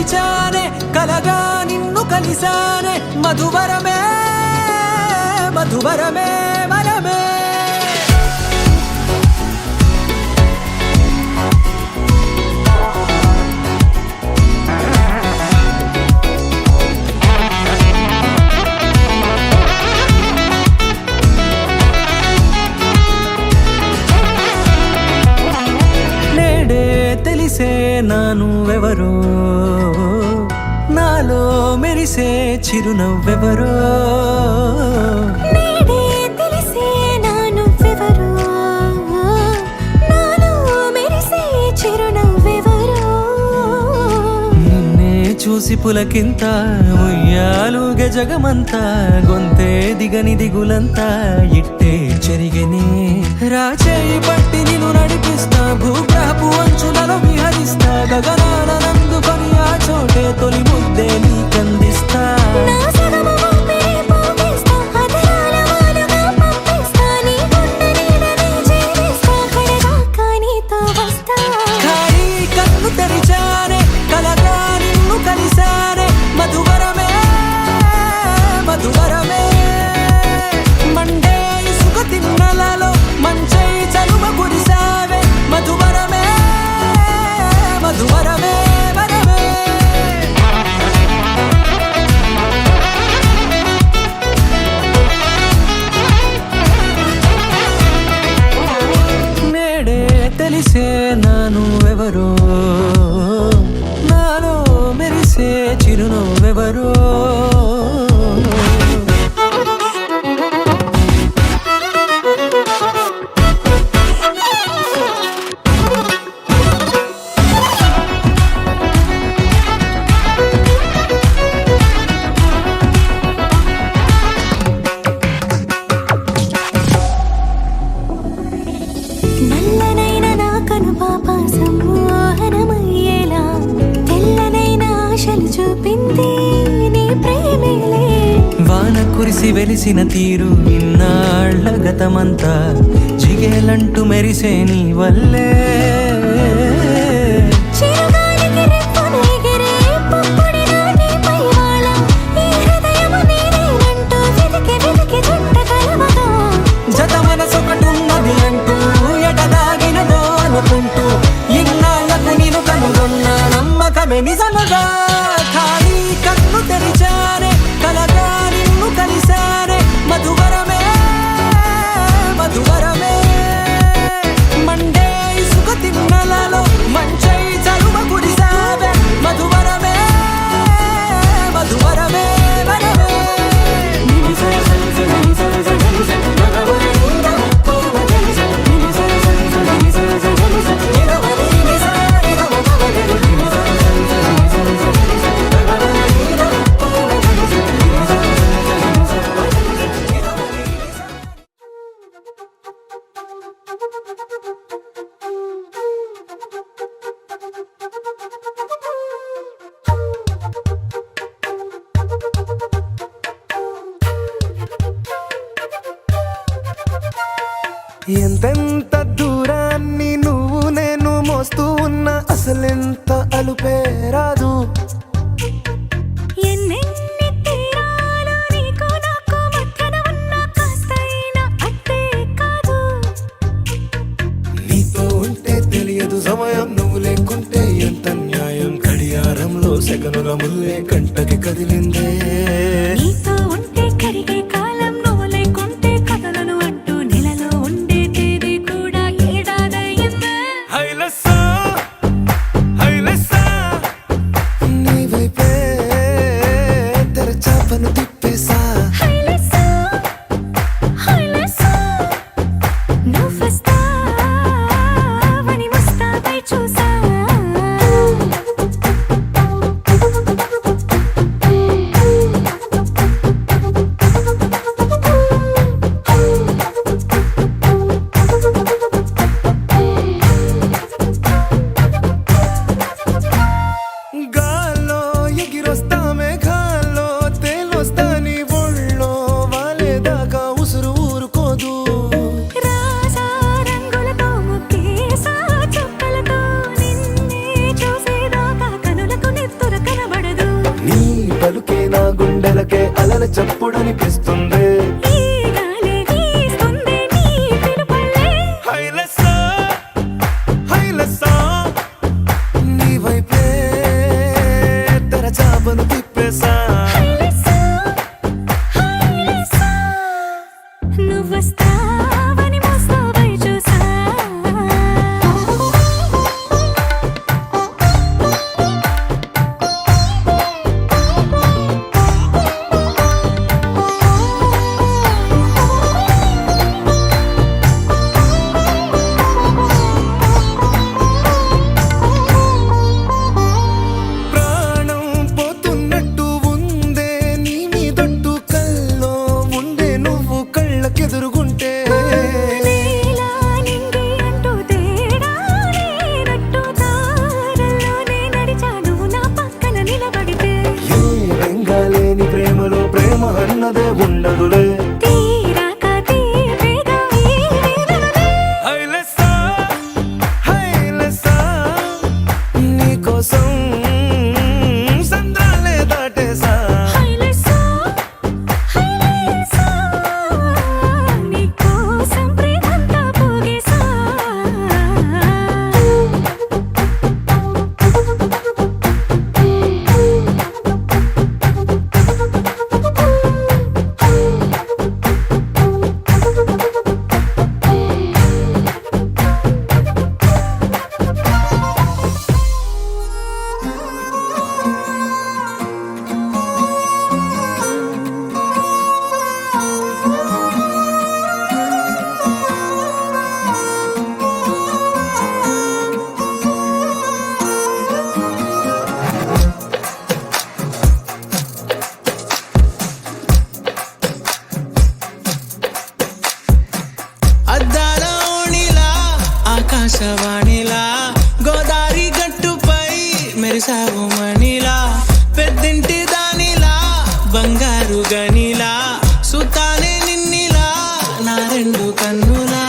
తెరిచానే కలగా నిన్ను కలిసానే మధువరమే మధువరమే వరమే తెలిసే నానువెవరో నాలో మెరిసే చిరునవ్వెవరో నేడే తెలిసే నానువెవరో నాలో మెరిసే చిరునవ్వెవరో నిన్నే చూసి పులకింత ఉయ్యాలుగే జగమంతా గొంతే దిగని దిగులంతా ఇట్టే చెరిగనే రాచేయి పట్టి నిన్ను నడిపిస్తా భూగ్రహపు అంచులలో విహరిస్తా గగనాన నందుకొని ఆ చోటే తొలి ముద్దే నీకందిస్తా నా సగము ఊపిరి పోగిస్తా అదరాల వాలుగా పంపిస్తా నీ గుండె నీడనే చేరిస్తా కడదాకా నీతో వస్తా ఖాళీ కన్ను తెరిచానే కలగా నిన్ను కలిసానే మధువరమే మధువరమే మండే ఇసుక తిన్నలలో మంచై చలువ కురిసావే మధువరమే మధువరమే వరమే నేడే తెలిసే నానువెవరో నాలో మెరిసే చిరునవ్వెవరో నల్లనైన నా కనుపాప సమ్మోహనమయ్యేలా తెల్లనైన ఆశలు చూపింది నీ ప్రేమేలే వాన కురిసి వెలిసిన తీరు ఇన్నాళ్ల గతమంతా జిగేలంటూ మెరిసే నీ వల్లే చిరుగాలికి రెప్పను ఎగిరే పుప్పొడిన నీపై వాళ ఈ హృదయము నీదేనంటూ వెతికి వెతికి జంట కలవగా జత మనసొకటున్నది అంటూ ఎటదాగినదో అనుకుంటూ ఇన్నాళ్లకు నేను కనుగొన్న నమ్మకమే నిజముగా ఖాళీ కన్ను తెరిచానే కలగా నిన్ను కలిసానే మధువరమే మధువరమే మండే ఇసుక తిన్నలలో మంచై చలువ కురిసావే మధువరమే మధువరమే వరమే ఎంతెంత దూరాన్ని నువ్వు నేను మోస్తూ ఉన్నా అసలెంత అలుపే రాదు ఎన్నెన్ని తీరాలు నీకు నాకు మధ్యన ఉన్న కాస్తైనా అట్టే కాదు నీతో ఉంటే తెలియదు సమయం నువ్వు లేకుంటే ఎంత న్యాయం గడియారంలో సెకనుల ముల్లే కంటకి కదిలిందే నీతో ఉంటే కరిగే కాలం నువ్వు లేకుంటే కథలను అంటూ నెలలో ఉండే తేదీ కూడా ఏడాదయ్యిందే హైలసా హైలసా గుండెల చప్పుడనిపిస్తుంది. ఈ గాలి వీస్తుంది నీ పిలుపులే. హైలెస్సా హైలెస్సా నీ వైపే తెరచాపను తిప్పేసా. హైలెస్సా, హైలెస్సా, నువ్వొస్తావని మోస్తావై చూసా. ప్రాణం పోతున్నట్టు ఉందే నీ మీదొట్టు కల్లో ఉండే నువ్వు కళ్ళకెదురుగుంటే. నీలా నింగి అంటూ తేడా లేనట్టు తారల్లోనే నడిచాను నా పక్కన నిలబడితే. ఏ బెంగాలేని ప్రేమలో ప్రేమ అన్నదే ఉండదులే. తీరాక తీపేగా ఈ వేదనలే. హైలెస్సా హైలెస్సా నీకోసం సంద్రాలే దాటేసా. హైలెస్సా, హైలెస్సా, నీకోసం ప్రేమంతా పోగేసా. అద్దాల ఓణిలా ఆకాశవాణిలా గోదారి గట్టుపై మెరిసావు మణిలా. పెద్దింటి దానిలా బంగారు గనిలా సుతానే నిన్నిలా నా రెండు కన్నులా.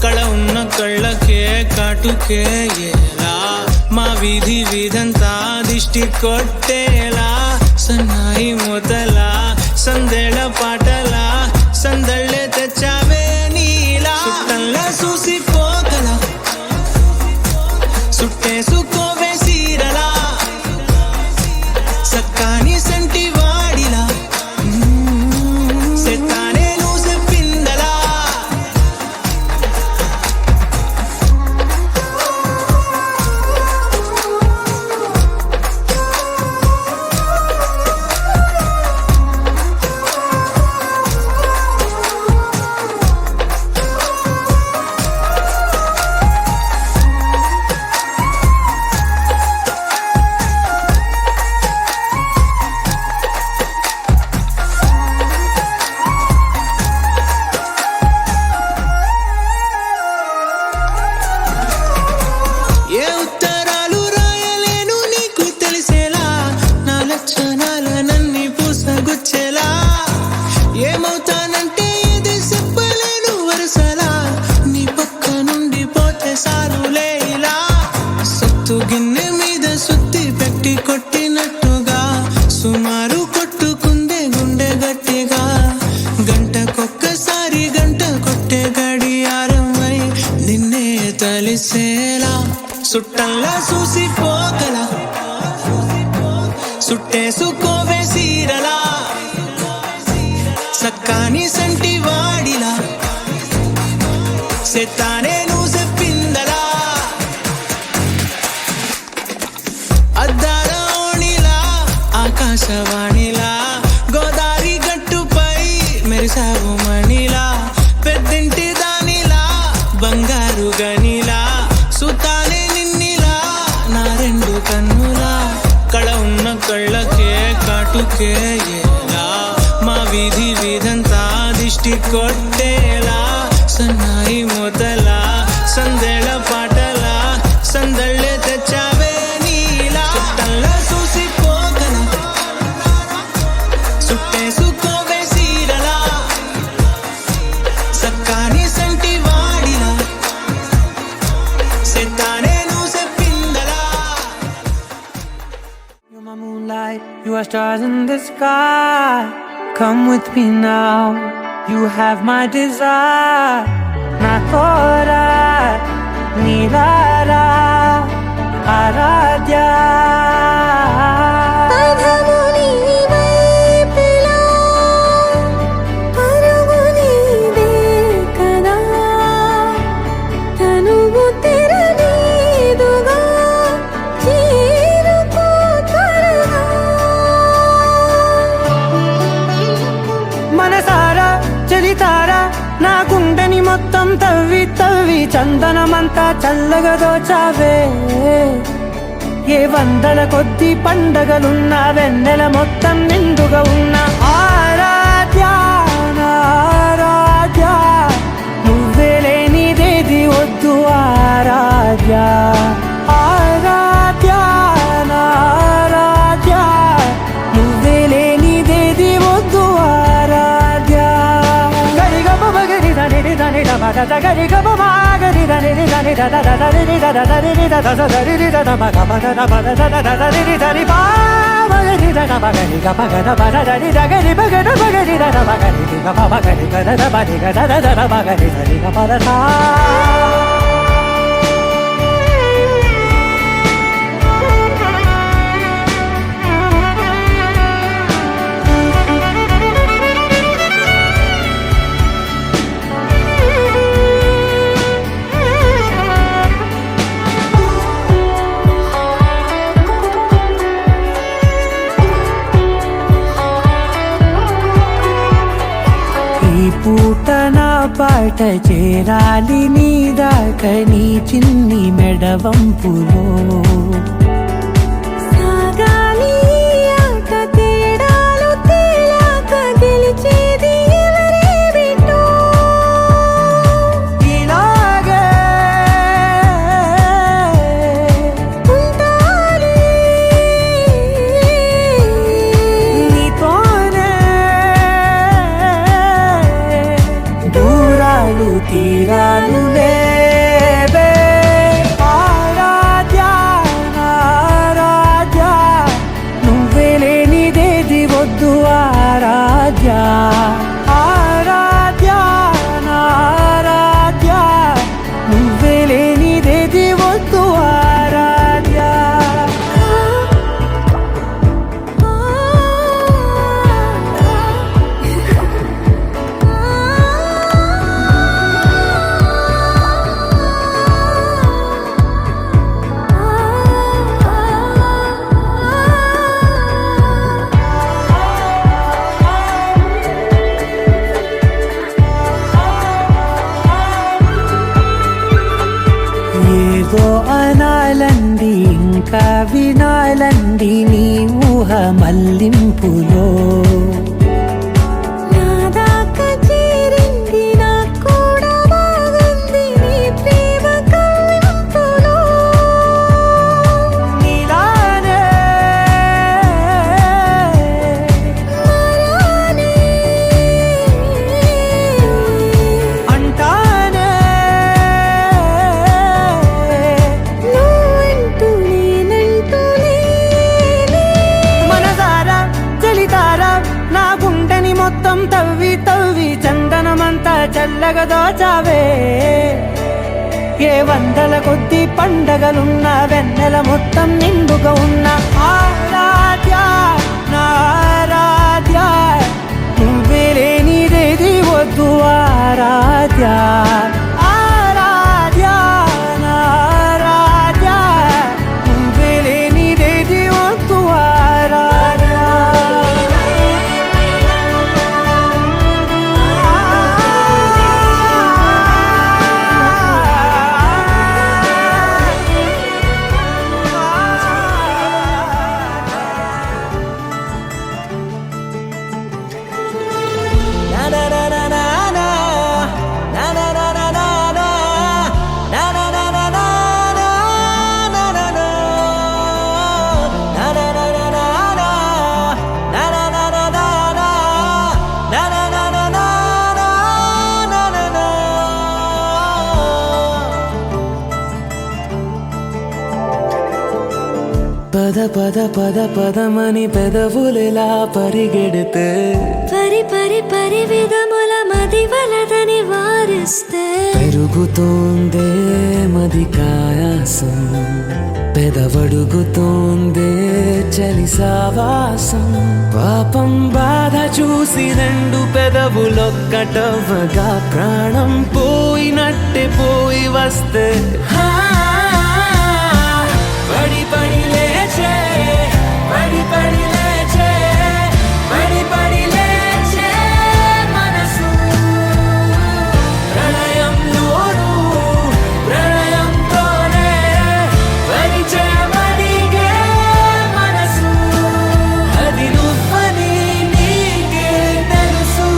కళ ఉన్న కళ్ళకే కాటుకే ఎలా మా వీధి వీధంతా దిష్టి కొట్టేలా. సన్నాయి మూతలా సందేళ పాటలా సందళ్ళే తెచ్చావే నీలా. సుట్టంలా చూసిపోగలా సుట్టేసుకోవే సీరలా సక్కాని సంటి వాడిలా సెత్తానే నువ్వు చెప్పిందలా. ఏ ఉత్తరాలు రాయలేను నీకు తెలిసేలా నా లక్షణాలనన్నీ పూసగుచ్చేలా. ఏమవుతానంటే ఇది చెప్పలేను వరుసలా నీ పక్క నుండి పోతే సారులే ఇలా. సత్తు గిన్నె మీద సుత్తి పెట్టి కొట్టినట్టుగా సుమారు కొట్టుకుందే గుండె గట్టిగా. గంటకొక్కసారి గంట కొట్టే గడియారమై నిన్నే తలిసేలా. సుట్టంలా చూసిపోగలా సుట్టేసుకోవే సీరలా సక్కాని సంటి వాడిలా సెత్తానే నువ్వు చెప్పిందలా. అద్దాల ఓణిలా ఆకాశవాణిలా గోదారి గట్టుపై మెరిసావు మణిలా. పెద్దింటి దానిలా బంగారు గనిలా సుతానే నిన్నిలా నా రెండు కన్నులా. కళ ఉన్న కళ్ళకే కాటుకే ఎలా మా వీధి వీధంతా దిష్టి కొట్టేలా. సన్నాయి మూతలా సందేళ పాటలా సందళ్ళే తెచ్చావే నీలా. చుట్టంలా చూసిపోగలా సుట్టేసుకోవే సీరలా సక్కాని సంటి వాడిలా సెత్తానే నువ్వు చెప్పిందలా. You're my moonlight, you are stars in the sky. come with me now. You have my desire. Na tora nilara aradya. పదము నీ వైపులా పరుగు నీదే కదా తనువు తెరనీదుగా చేరుకో త్వరగా మనసారా చలితారా నా గుండెని మొత్తం తవ్వి తవ్వి చందనమంతా చల్లగా దోచావే. ఏ వందల కొద్ది పండగలున్న వెన్నెల మొత్తం నిండుగా ఉన్న ఆరాధ్య నా ఆరాధ్య నువ్వే లేనిదేది వద్దు ఆరాధ్య. ఆరాధ్య నా ఆరాధ్య నువ్వే లేనిదేది వద్దు ఆరాధ్య. గరిగమ మగరి దని దని మగ గరిగమ మాగరి దని దని ద ద ద రి ద ద ద రి ద ద ద రి ద ద మగ మగ ద మగ ద ద ద రి ద రి పా మగరి ద ద మగరి గ మగ ద మ ద రి ద గరి మగ ద మగరి ద ద మగరి ద మ మగరి గ ద ద మగరి గ ద ద ద మగరి ద రి గ మ ద తా. ఈ పూట నా పాట చేరాలి నీ దాకా నీ చిన్ని మెడవంపులో. సాగాలి ఆట తేడాలు తేలాక గెలిచేది ఎవరే బిడ్డో. ఇలాగే ఉంటాలి నీతోనే దూరాలు తీరాలు లేవే. ఆరాధ్య నా ఆరాధ్య నువ్వే లేనిదేది వద్దు ఆరాధ్య. ఆరాధ్య నా ఆరాధ్య నువ్వే లేనిదేది వద్దు ఆరాధ్య. ఏదో అనాలండి ఇంకా వినాలండి నీ ఊహ మల్లింపులో. నా దాకా చేరింది నాకు కూడా బాగుంది నీ ప్రేమ కవ్వింపులో. నీలానే మరానే అంటానే నువ్వంటూ నేనంటూ లేనే. మనసారా చలితారా నా గుండెని మొత్తం తవ్వి తవ్వి చందనమంతా చల్లగా దోచావే. ఏ వందల కొద్ది పండగలున్న వెన్నెల మొత్తం నిండుగా ఉన్న ఆరాధ్య నా ఆరాధ్య నువ్వే లేనిదేది వద్దు ఆరాధ్య. ఆరాధ్య నా ఆరాధ్య నువ్వే లేనిదేది వద్దు ఆరాధ్య. పద పద పద పదమని పెదవులెలా పరిగెడితే పరి పరి పరి విధముల మది వలదని వారిస్తే పెరుగుతోందే మది కాయాసం పెదవడుగుతోందే చలి సావాసం పాపం బాధ చూసి రెండు పెదవులొక్కటవ్వగా ప్రాణం పోయినట్టే పోయి వస్తే పడి పడి లేచే పడి పడి లేచే పడి పడి లేచే మనసు ప్రళయంలోను ప్రళయంతోనే పరిచయమడిగే మనసు అది నువ్వని నీకే తెలుసు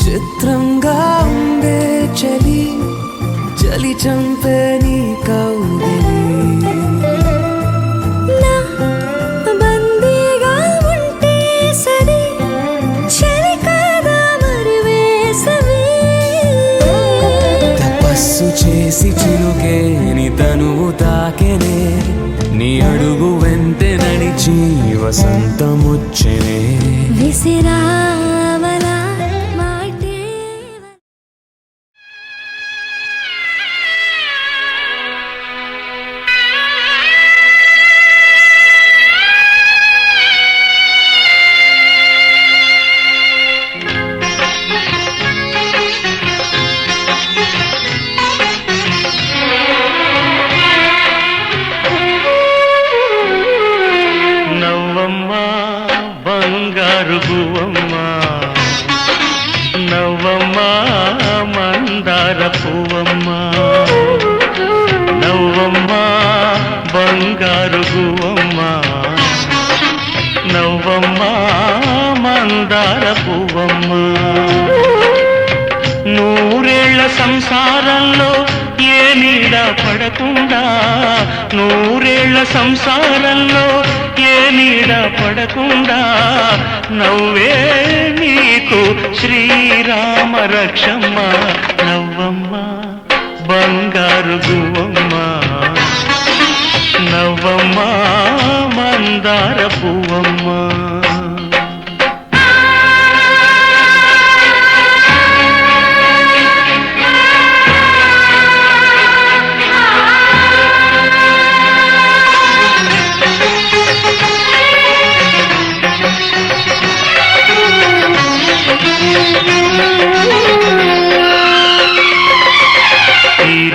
చిత్రంగా ఉందే చలి చలి చంపే నీ కౌగిలి నా బందీగా ఉంటే సరి చలి కాదా మరి వేసవి తపస్సు చేసి చిలుకే నీ తనువు తాకెనే నీ అడుగు వెంటే నడిచి వసంతముచ్చెనే విసిరావలా మాటే నవ్వమ్మ బంగారు గువ్వమ్మ నవ్వమ్మ మందార పువ్వమ్మ నవ్వమ్మ బంగారు గువ్వమ్మ నవ్వమ్మ మందార పువ్వమ్మ నూరేళ్ల సంసారంలో ఏ నీడ పడకుండా నూరేళ్ల సంసారంలో ఏ నీడ పడకుండా నవ్వే నీకు శ్రీరామ రక్షమ్మ నవ్వమ్మ బంగారు గువ్వమ్మ నవ్వమ్మ మందార పువ్వమ్మ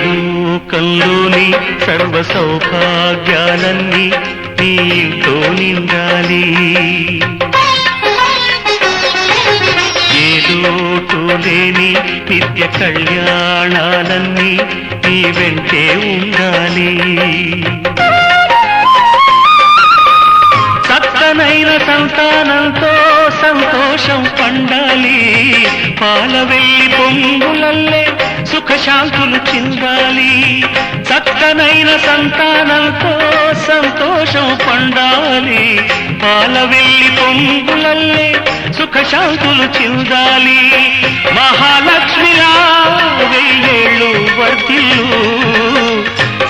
లోకంలోని సర్వ సౌభాగ్యాలన్నీ నీతో నిండాలి ఏ లోటు లేని నిత్య కళ్యాణాలన్నీ నీ వెంటే ఉండాలి చక్కనైన సంతానంతో సంతోషం పండాలి పాల వెళ్ళి పొంగులల్లే సుఖశాంతులు చిందాలి చక్కనైన సంతానంతో సంతోషం పండాలి పాల వెళ్ళి పొంగులల్లే సుఖశాంతులు చిందాలి మహాలక్ష్మిలా వెయ్యేళ్ళు వర్ధిల్లు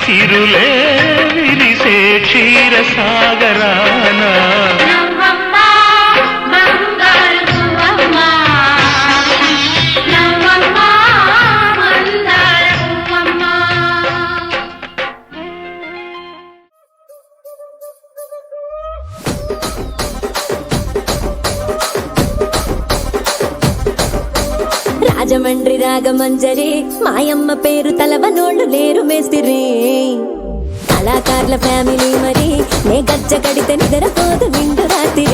సిరులే విరిసే క్షీర సాగరాన రాజమండ్రి రాగమంజరి మాయమ్మ పేరు తలవనోళ్ళు లేరు మేస్తిరి కళాకారుల ఫ్యామిలీ మరి నే గజ్జ కడితే నిద్రపోదు నిండు రాత్రి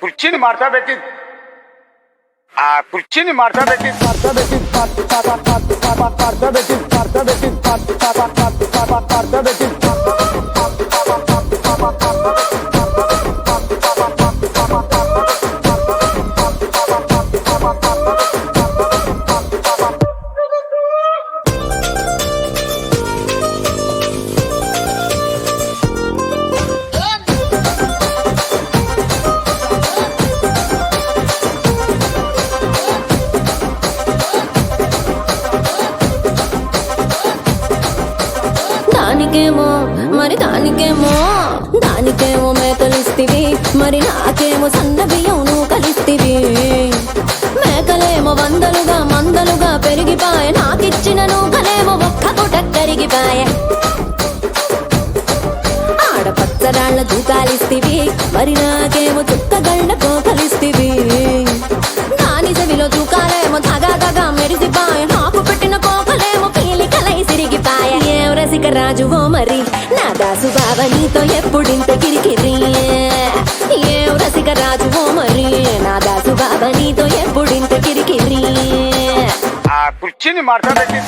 కుర్చీని మార్చా పెట్టి దానికేమో మరి దానికేమో మేకలిస్తివి, మరి నాకేమో సన్న బియ్యం నువ్వు కలిస్తివి. మేకలేమో మందలుగా పెరిగిపాయ, నాకిచ్చిన నూకలేమో ఒక్క పూట కరిగిపాయ. ఆడపచ్చరాళ్ళ దూకాలిస్తివి, మరి నాకేమో చుక్కగళ్ళ కోకలిస్తివి. దాని చెవిలో దూకాలేమో దగా మెరిసిపాయ, నాకు పెట్టిన కోకలేమో పీలికలై సిరిగిపాయ. ఏం రసిక రాజువో మరి నా దాసు బావ నీతో ఎప్పుడింత కిరికిరి. ఏం రసిక రాజువో మరి నా దాసు బావ నీతో ఎప్పుడింత కిరికిరి. కుర్చీని మార్చా పెట్టి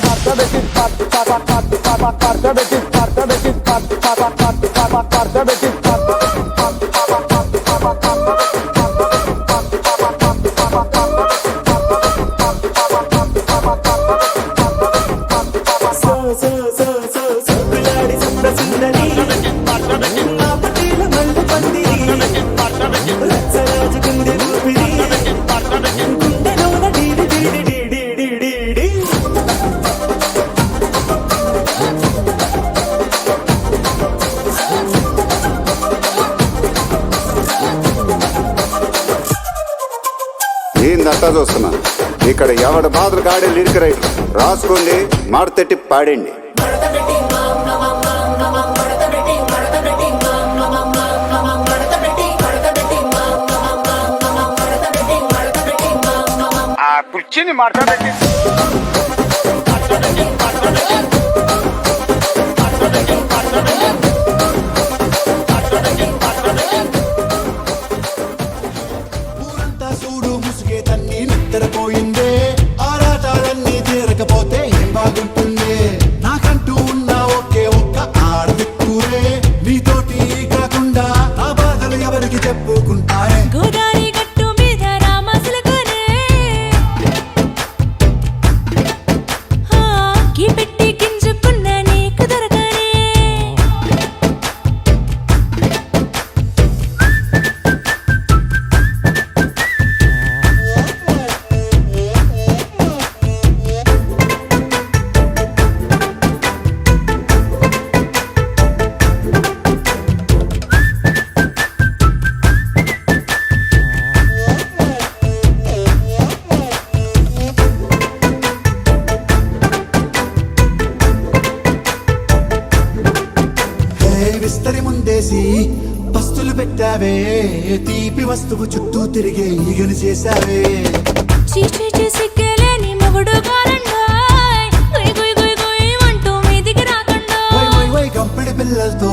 ఏందంతా చూస్తున్నా ఇక్కడ ఎవడి బాధలు కాడే లిరిక్ రైటర్ రాసుకోండి, మాడతెట్టి పాడండి. కుర్చీని మార్చా పెట్టి చూడు ముసుగే తన్ని నిద్రపోయిందే, ఆరాటాలన్నీ తీరకపోతే ఏం బాగుంటుంది. నాకంటూ ఉన్న ఒకే ఒక్క ఆడదిక్కురే, నీతోటి కాకుండా నా బాధలు ఎవరికి చెప్పుకుంటారే. గోదారి గట్టు మీద రామసులకునే పెట్టి గింజుకున్న నీకు దొరకనే. విస్తరి ముందేసి పస్తులు పెట్టావే, తీపి వస్తువు చుట్టూ తిరిగే ఈగను చేశావే. సిగ్గలేని మొగుడు కాలండాయ్, గుయ్ గుయ్ గుయ్ గుయ్ అంటూ మీదికి రాకుండా. గంపెడి పిల్లలతో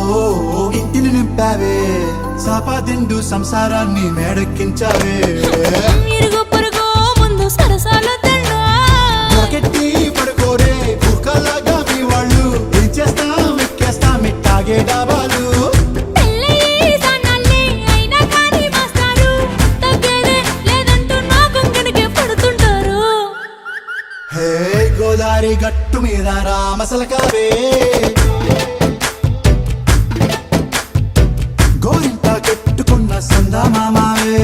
ఇంటిని నింపావే, సాపాదిండు సంసారాన్ని మేడెక్కించావే. ఇరుగు పొరుగు ముందు సరసాలు కెట్టి పడుకోరే కుక్కలాగా మీ వాళ్ళు, ఏం చేస్తాం ఎక్కేస్తాం ఇట్టాగే డాబాలు. గోదారి గట్టు మీద రామసలకావే, గోరింట కట్టుకున్న సందా మామావే.